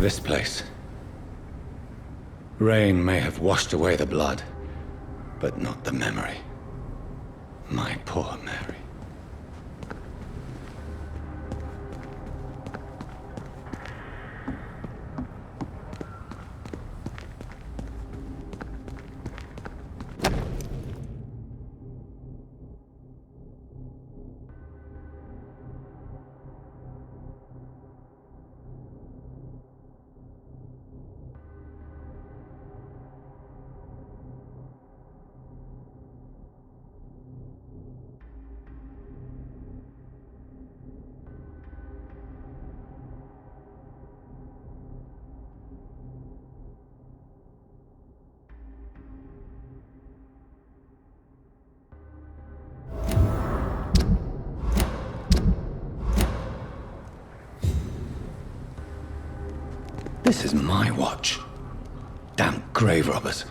This place. Rain may have washed away the blood, but not the memory. My poor Mary. This is my watch. Damn grave robbers.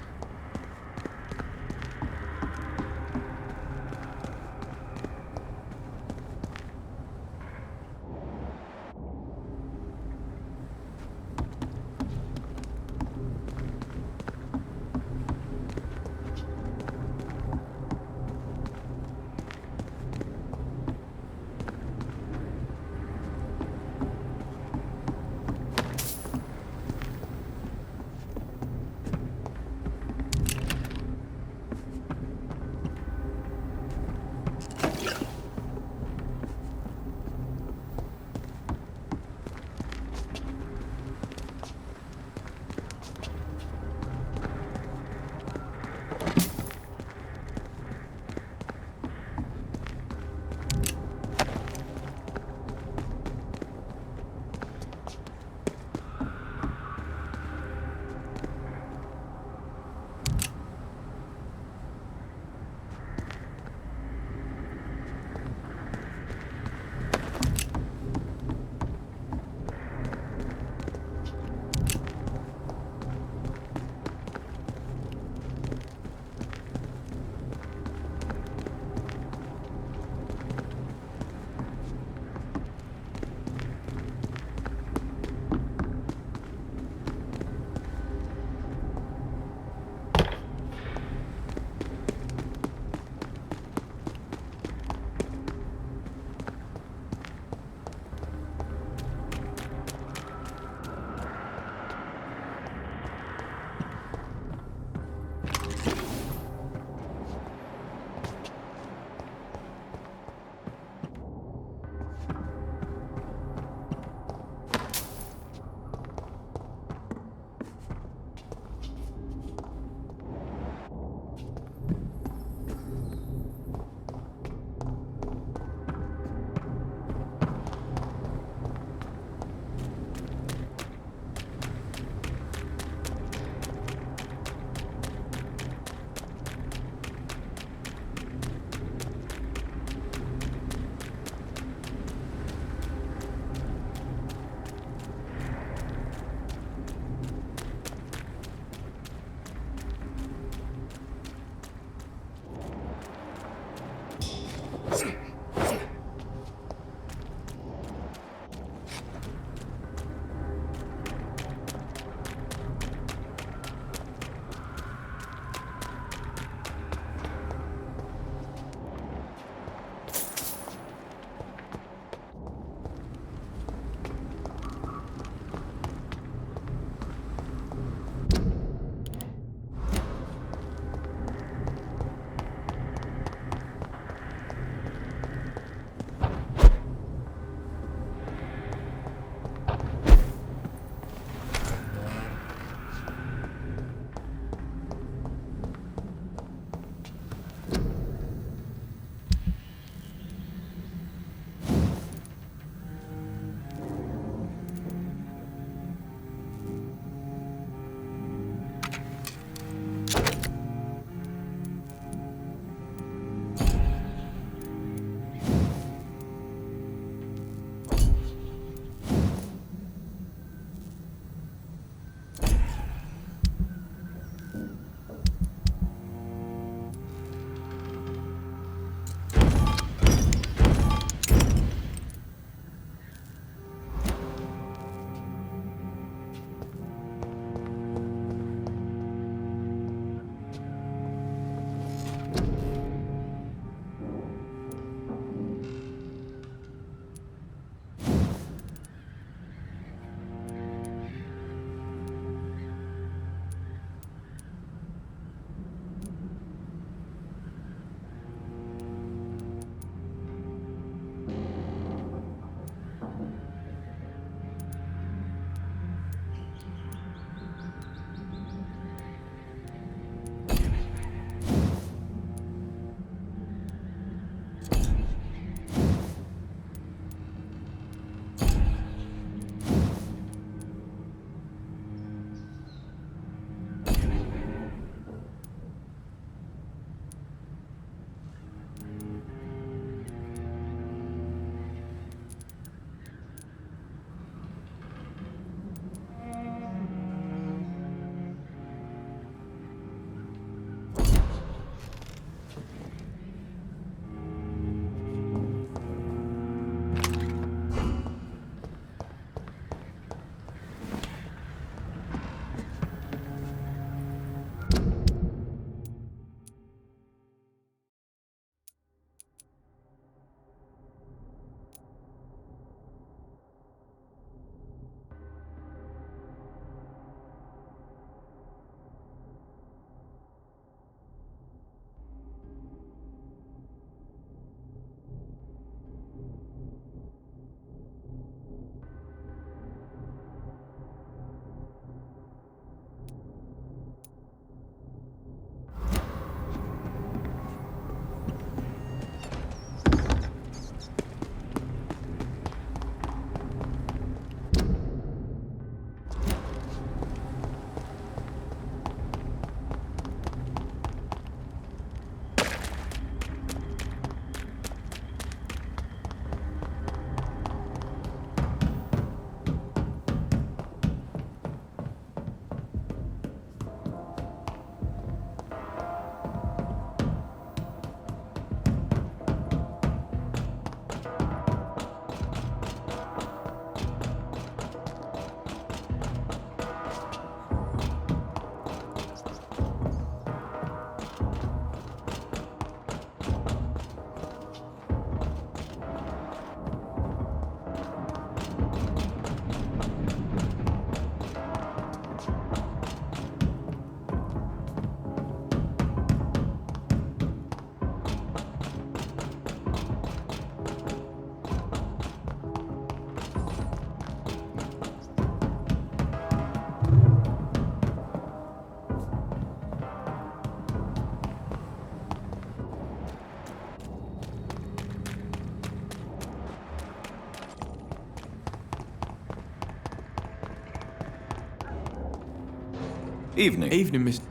Evening.
Evening, Miss...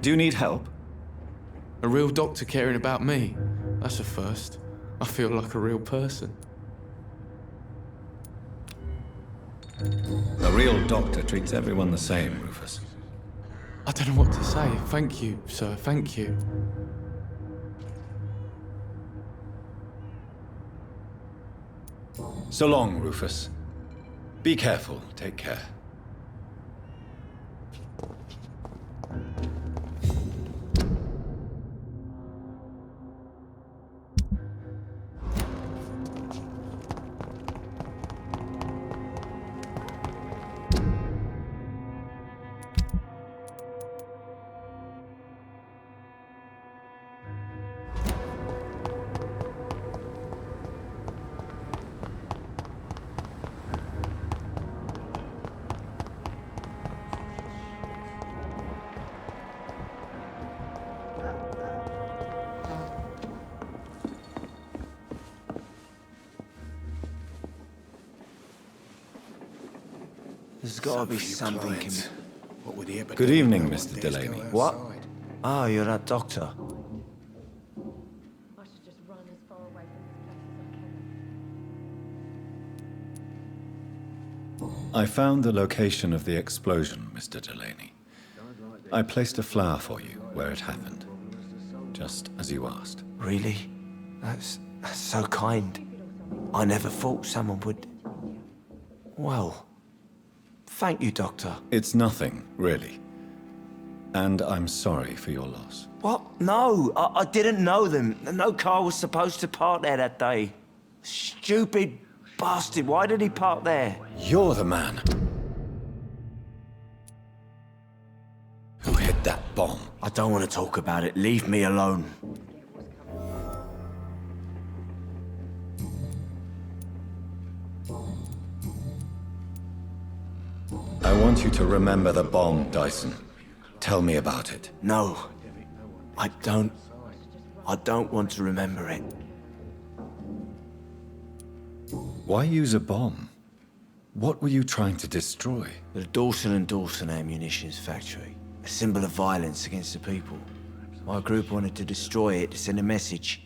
Do you need help?
A real doctor caring about me? That's a first. I feel like a real person.
A real doctor treats everyone the same, Rufus.
I don't know what to say. Thank you, sir. Thank you.
So long, Rufus. Be careful. Take care.
There's got to be something in...
What would he ever
Good
do
evening,
if no
Mr.
one dares
Delaney.
go
What?
outside?
Oh, you're that doctor.
I should just run as far away from this place as I can.
I found the location of the explosion, Mr. Delaney. I placed a flower for you where it happened, just as you asked.
Really? That's so kind. I never thought someone would... Well... Thank you, Doctor.
It's nothing, really. And I'm sorry for your loss.
What? No, I didn't know them. No car was supposed to park there that day. Stupid bastard, why did he park there?
You're the man who hid that bomb.
I don't want to talk about it. Leave me alone.
I want you to remember the bomb, Dyson. Tell me about it.
No, I don't want to remember it.
Why use a bomb? What were you trying to destroy?
The Dawson & Dawson ammunitions factory. A symbol of violence against the people. My group wanted to destroy it to send a message.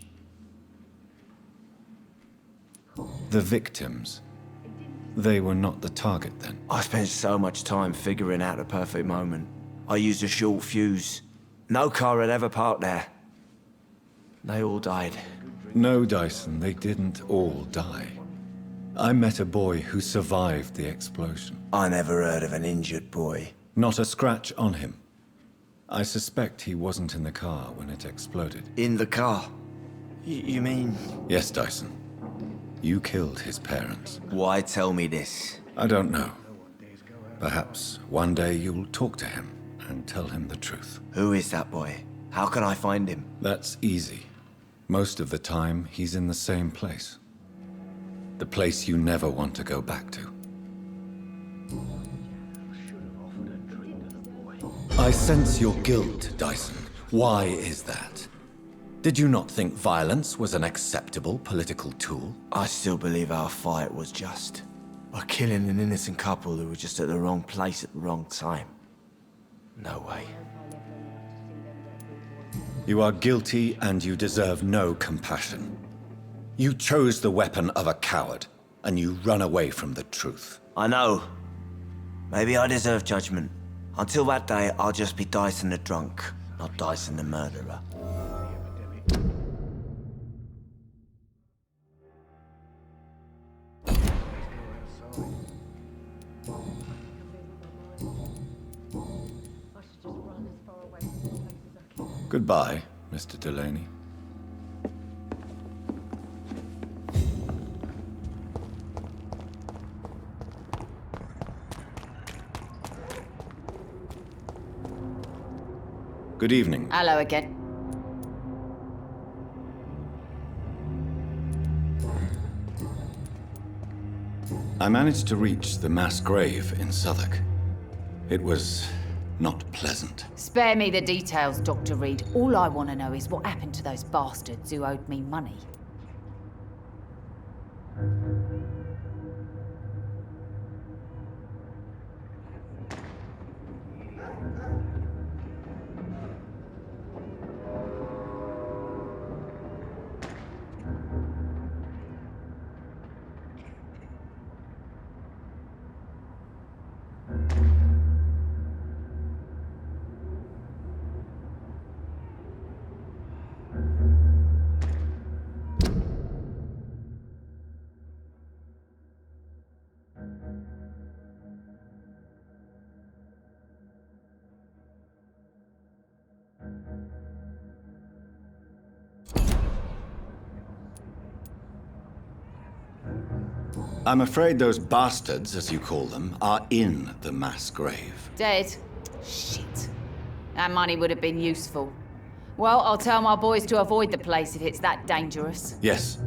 The victims. They were not the target then.
I spent so much time figuring out the perfect moment. I used a short fuse. No car had ever parked there. They all died.
No, Dyson, they didn't all die. I met a boy who survived the explosion.
I never heard of an injured boy.
Not a scratch on him. I suspect he wasn't in the car when it exploded.
In the car? You mean...
Yes, Dyson. You killed his parents.
Why tell me this?
I don't know. Perhaps one day you'll talk to him and tell him the truth.
Who is that boy? How can I find him?
That's easy. Most of the time, he's in the same place. The place you never want to go back to. I sense your guilt, Dyson. Why is that? Did you not think violence was an acceptable political tool?
I still believe our fight was just. By killing an innocent couple who were just at the wrong place at the wrong time. No way.
You are guilty and you deserve no compassion. You chose the weapon of a coward, and you run away from the truth.
I know. Maybe I deserve judgment. Until that day, I'll just be Dyson the drunk, not Dyson the murderer.
Goodbye, Mr. Delaney. Good evening.
Hello again.
I managed to reach the mass grave in Southwark. It was not pleasant.
Spare me the details, Dr. Reed. All I want to know is what happened to those bastards who owed me money.
I'm afraid those bastards, as you call them, are in the mass grave.
Dead? Shit. That money would have been useful. Well, I'll tell my boys to avoid the place if it's that dangerous.
Yes.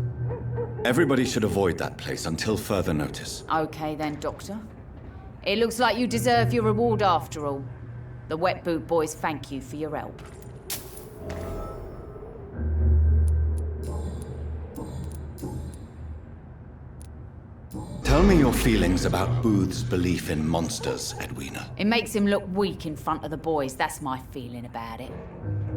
Everybody should avoid that place until further notice.
Okay then, Doctor. It looks like you deserve your reward after all. The Wet Boot Boys thank you for your help.
Tell me your feelings about Booth's belief in monsters, Edwina.
It makes him look weak in front of the boys, that's my feeling about it.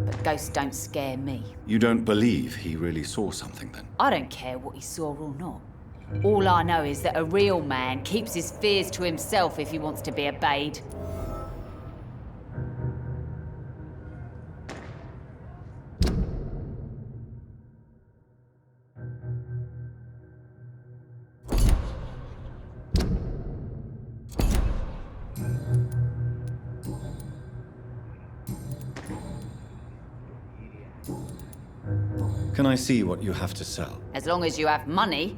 But ghosts don't scare me.
You don't believe he really saw something, then?
I don't care what he saw or not. All I know is that a real man keeps his fears to himself if he wants to be obeyed.
Can I see what you have to sell?
As long as you have money.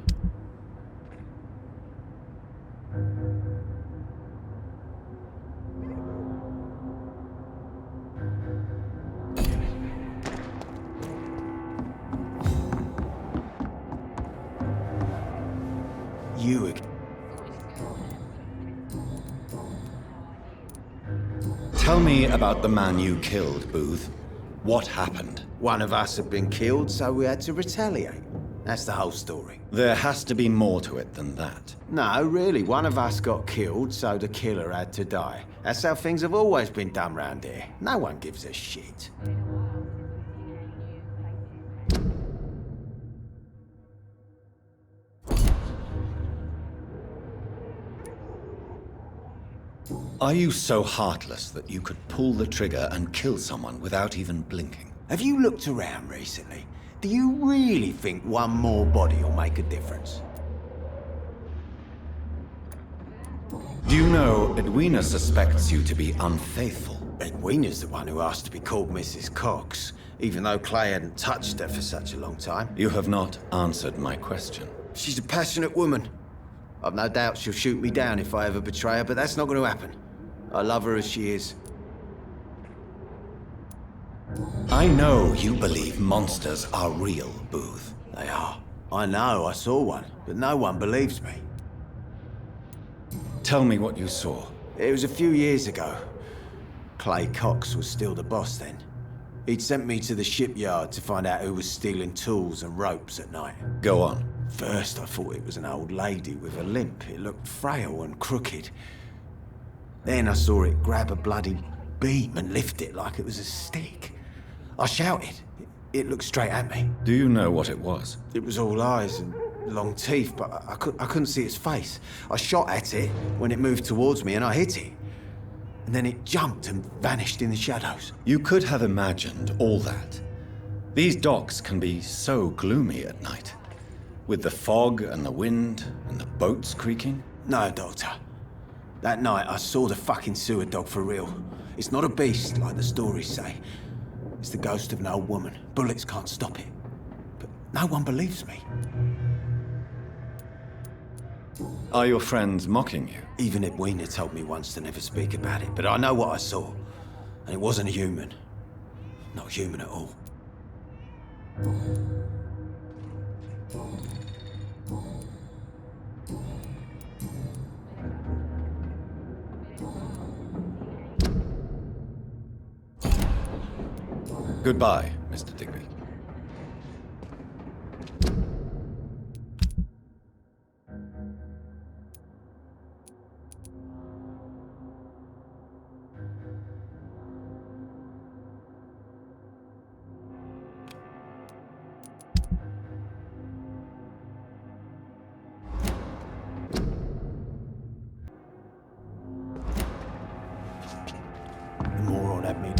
You again.
Tell me about the man you killed, Booth. What happened?
One of us had been killed, so we had to retaliate. That's the whole story.
There has to be more to it than that.
No, really, one of us got killed, so the killer had to die. That's how things have always been done round here. No one gives a shit.
Are you so heartless that you could pull the trigger and kill someone without even blinking?
Have you looked around recently? Do you really think one more body will make a difference?
Do you know Edwina suspects you to be unfaithful?
Edwina's the one who asked to be called Mrs. Cox, even though Clay hadn't touched her for such a long time.
You have not answered my question.
She's a passionate woman. I've no doubt she'll shoot me down if I ever betray her, but that's not going to happen. I love her as she is.
I know you believe monsters are real, Booth.
They are. I know, I saw one, but no one believes me.
Tell me what you saw.
It was a few years ago. Clay Cox was still the boss then. He'd sent me to the shipyard to find out who was stealing tools and ropes at night.
Go on.
First, I thought it was an old lady with a limp. It looked frail and crooked. Then I saw it grab a bloody beam and lift it like it was a stick. I shouted. It looked straight at me.
Do you know what it was?
It was all eyes and long teeth, but I couldn't see its face. I shot at it when it moved towards me and I hit it. And then it jumped and vanished in the shadows.
You could have imagined all that. These docks can be so gloomy at night. With the fog and the wind and the boats creaking.
No, Doctor. That night I saw the fucking sewer dog for real. It's not a beast like the stories say. It's the ghost of an old woman. Bullets can't stop it. But no one believes me.
Are your friends mocking you?
Even Edwina told me once to never speak about it, but I know what I saw. And it wasn't a human. Not human at all.
Goodbye, Mr. Digby.
The moron had me.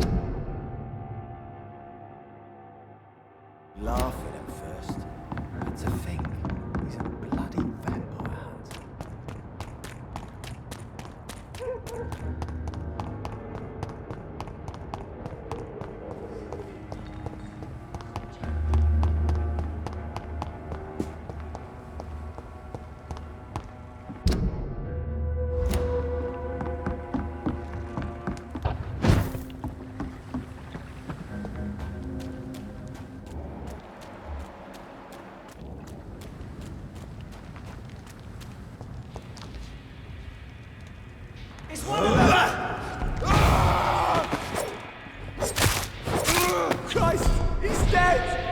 It's one of them! Christ! He's dead!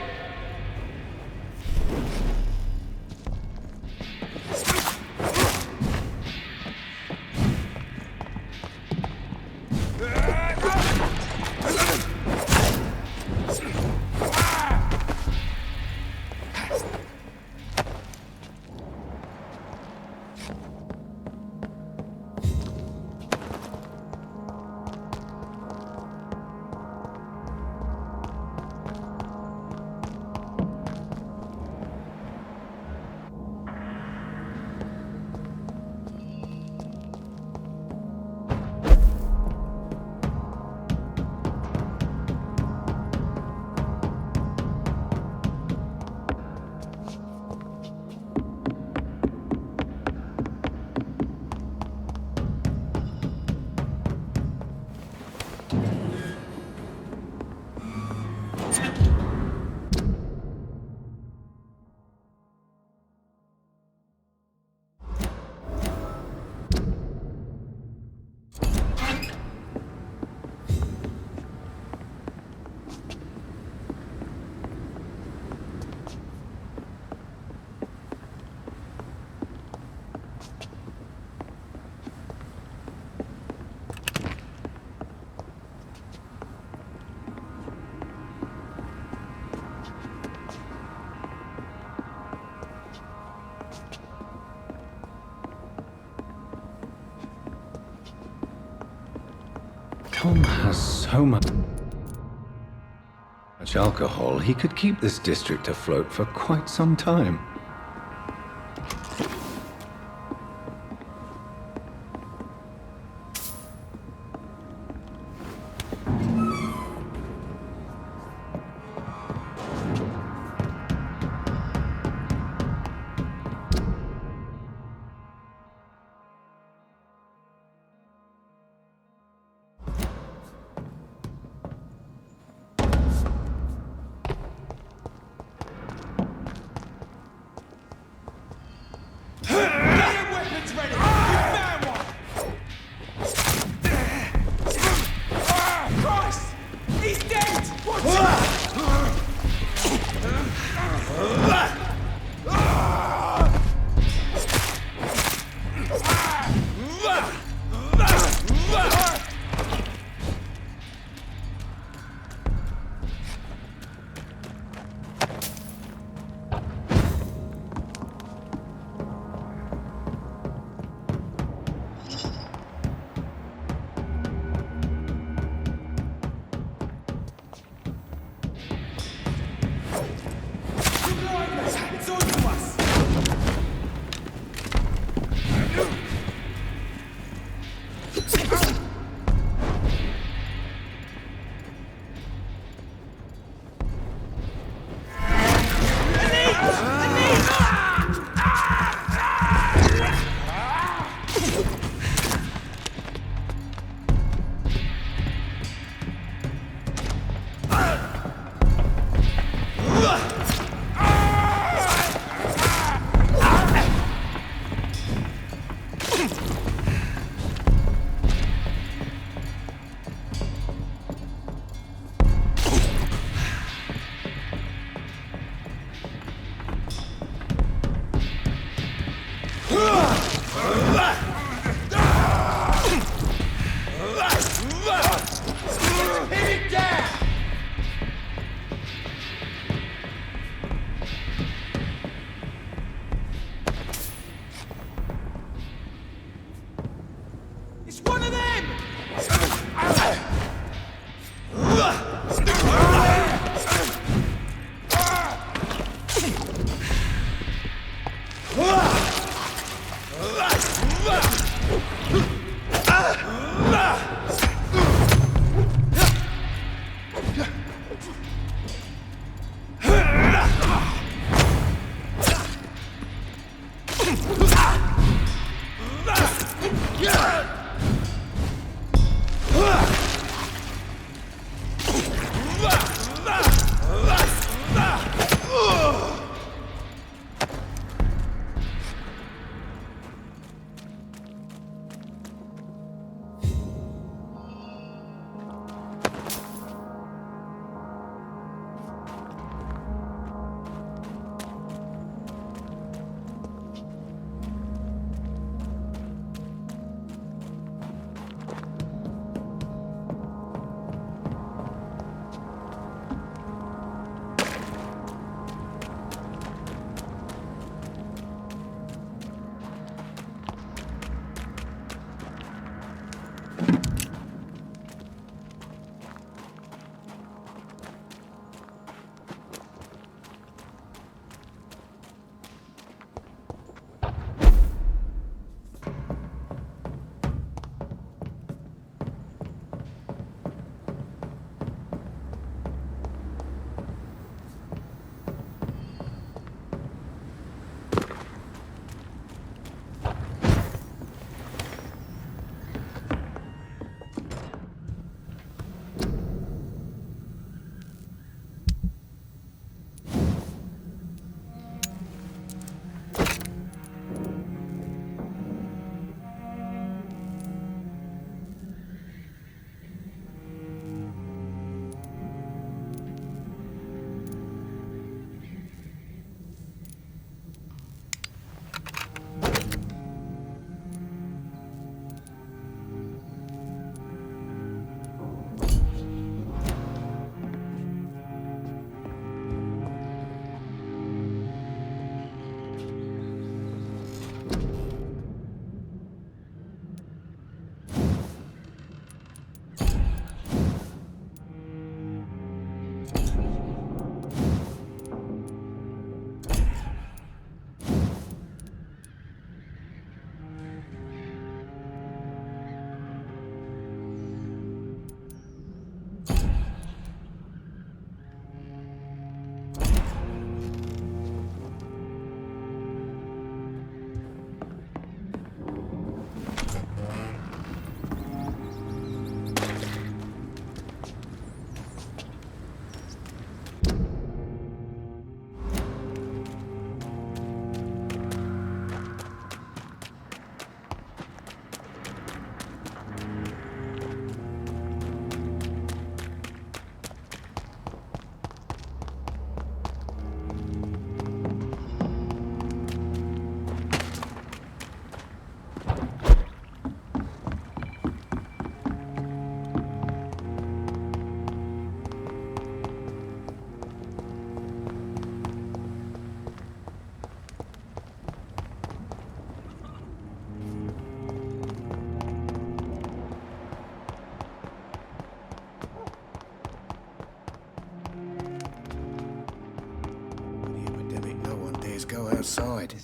Tom has so much alcohol, he could keep this district afloat for quite some time.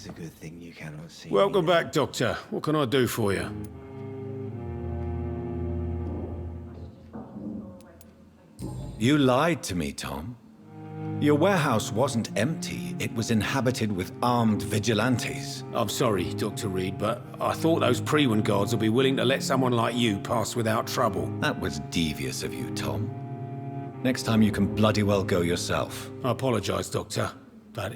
It's a good thing you cannot see.
Welcome back, Doctor. What can I do for you?
You lied to me, Tom. Your warehouse wasn't empty. It was inhabited with armed vigilantes.
I'm sorry, Dr. Reed, but I thought those Prewen guards would be willing to let someone like you pass without trouble.
That was devious of you, Tom. Next time you can bloody well go yourself.
I apologize, Doctor, but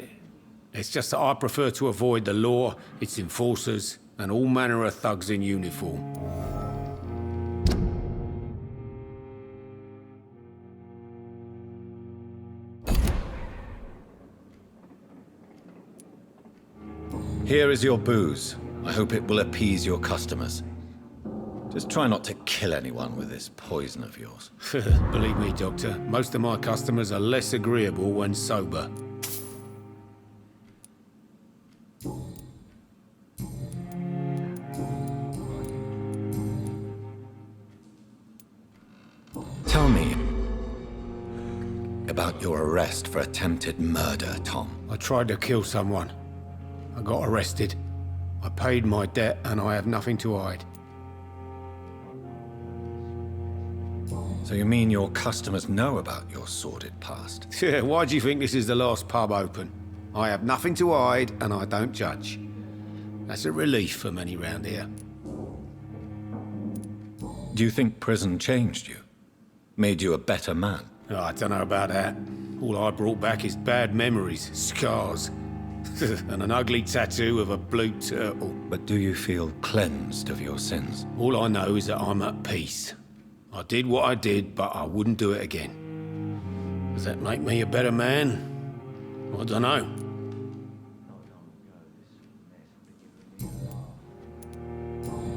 it's just that I prefer to avoid the law, its enforcers, and all manner of thugs in uniform.
Here is your booze. I hope it will appease your customers. Just try not to kill anyone with this poison of yours.
Believe me, Doctor, most of my customers are less agreeable when sober.
Tell me about your arrest for attempted murder, Tom.
I tried to kill someone. I got arrested. I paid my debt and I have nothing to hide.
So you mean your customers know about your sordid past?
Yeah, why do you think this is the last pub open? I have nothing to hide and I don't judge. That's a relief for many round here.
Do you think prison changed you? Made you a better man?
Oh, I don't know about that. All I brought back is bad memories, scars, and an ugly tattoo of a blue turtle.
But do you feel cleansed of your sins?
All I know is that I'm at peace. I did what I did, but I wouldn't do it again. Does that make me a better man? I don't know.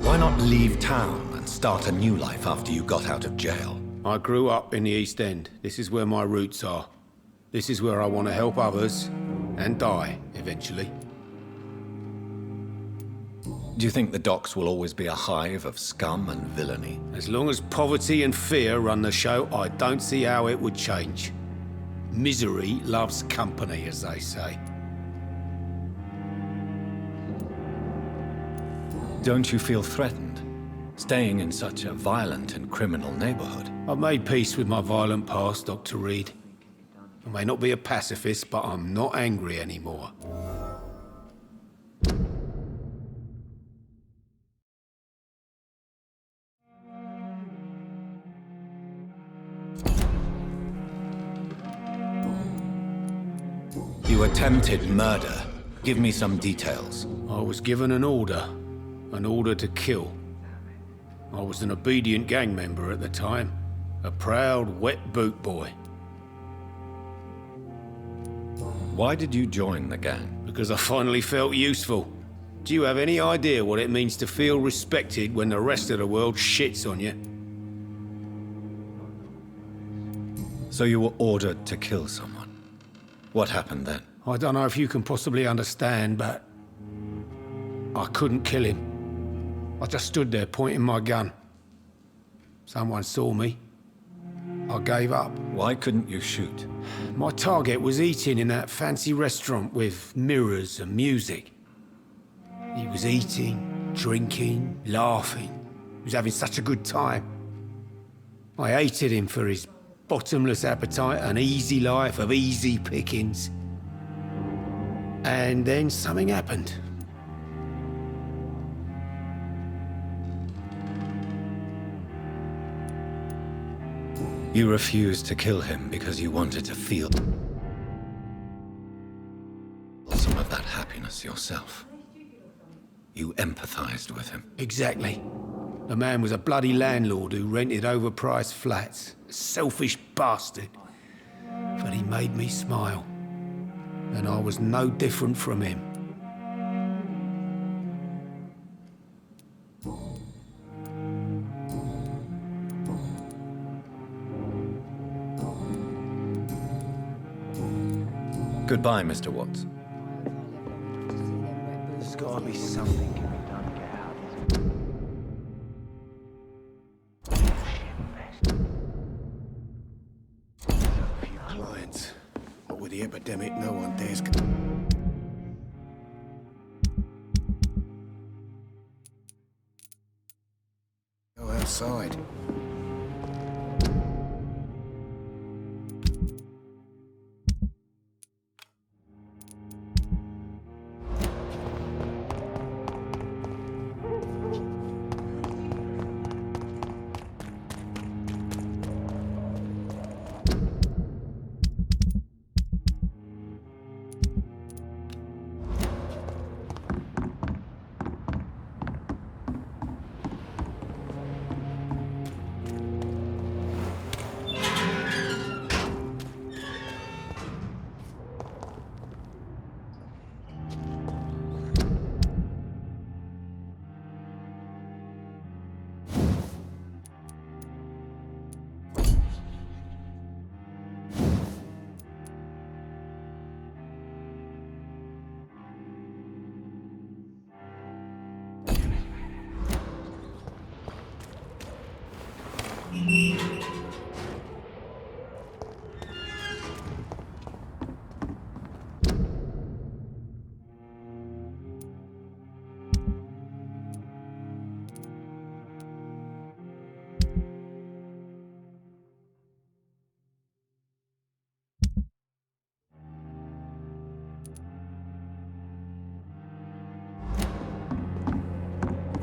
Why not leave town and start a new life after you got out of jail?
I grew up in the East End. This is where my roots are. This is where I want to help others and die, eventually.
Do you think the docks will always be a hive of scum and villainy?
As long as poverty and fear run the show, I don't see how it would change. Misery loves company, as they say.
Don't you feel threatened, staying in such a violent and criminal neighborhood?
I've made peace with my violent past, Dr. Reed. I may not be a pacifist, but I'm not angry anymore.
You attempted murder. Give me some details.
I was given an order to kill. I was an obedient gang member at the time, a proud, wet boot boy.
Why did you join the gang?
Because I finally felt useful. Do you have any idea what it means to feel respected when the rest of the world shits on you?
So you were ordered to kill someone. What happened then?
I don't know if you can possibly understand, but I couldn't kill him. I just stood there pointing my gun. Someone saw me. I gave up.
Why couldn't you shoot?
My target was eating in that fancy restaurant with mirrors and music. He was eating, drinking, laughing. He was having such a good time. I hated him for his bottomless appetite and easy life of easy pickings. And then something happened.
You refused to kill him because you wanted to feel some of that happiness yourself. You empathized with him.
Exactly. The man was a bloody landlord who rented overpriced flats. A selfish bastard. But he made me smile. And I was no different from him.
Goodbye, Mr. Watts.
There's gotta be something can be done to get out of this.
A few clients. But with the epidemic, no one dares...
outside.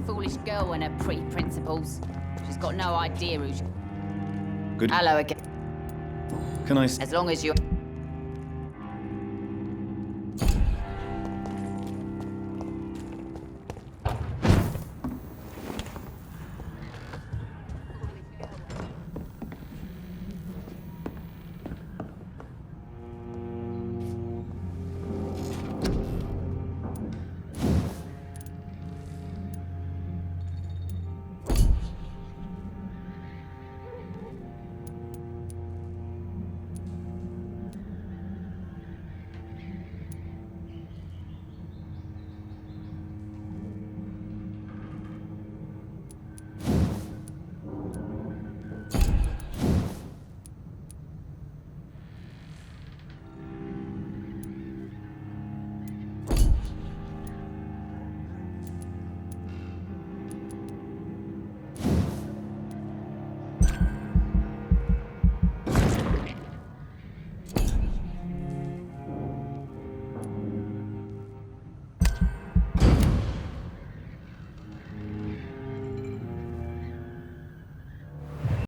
Foolish girl and her pretty principles. She's got no idea who's...
Good.
Hello again.
Can I...
As long as you...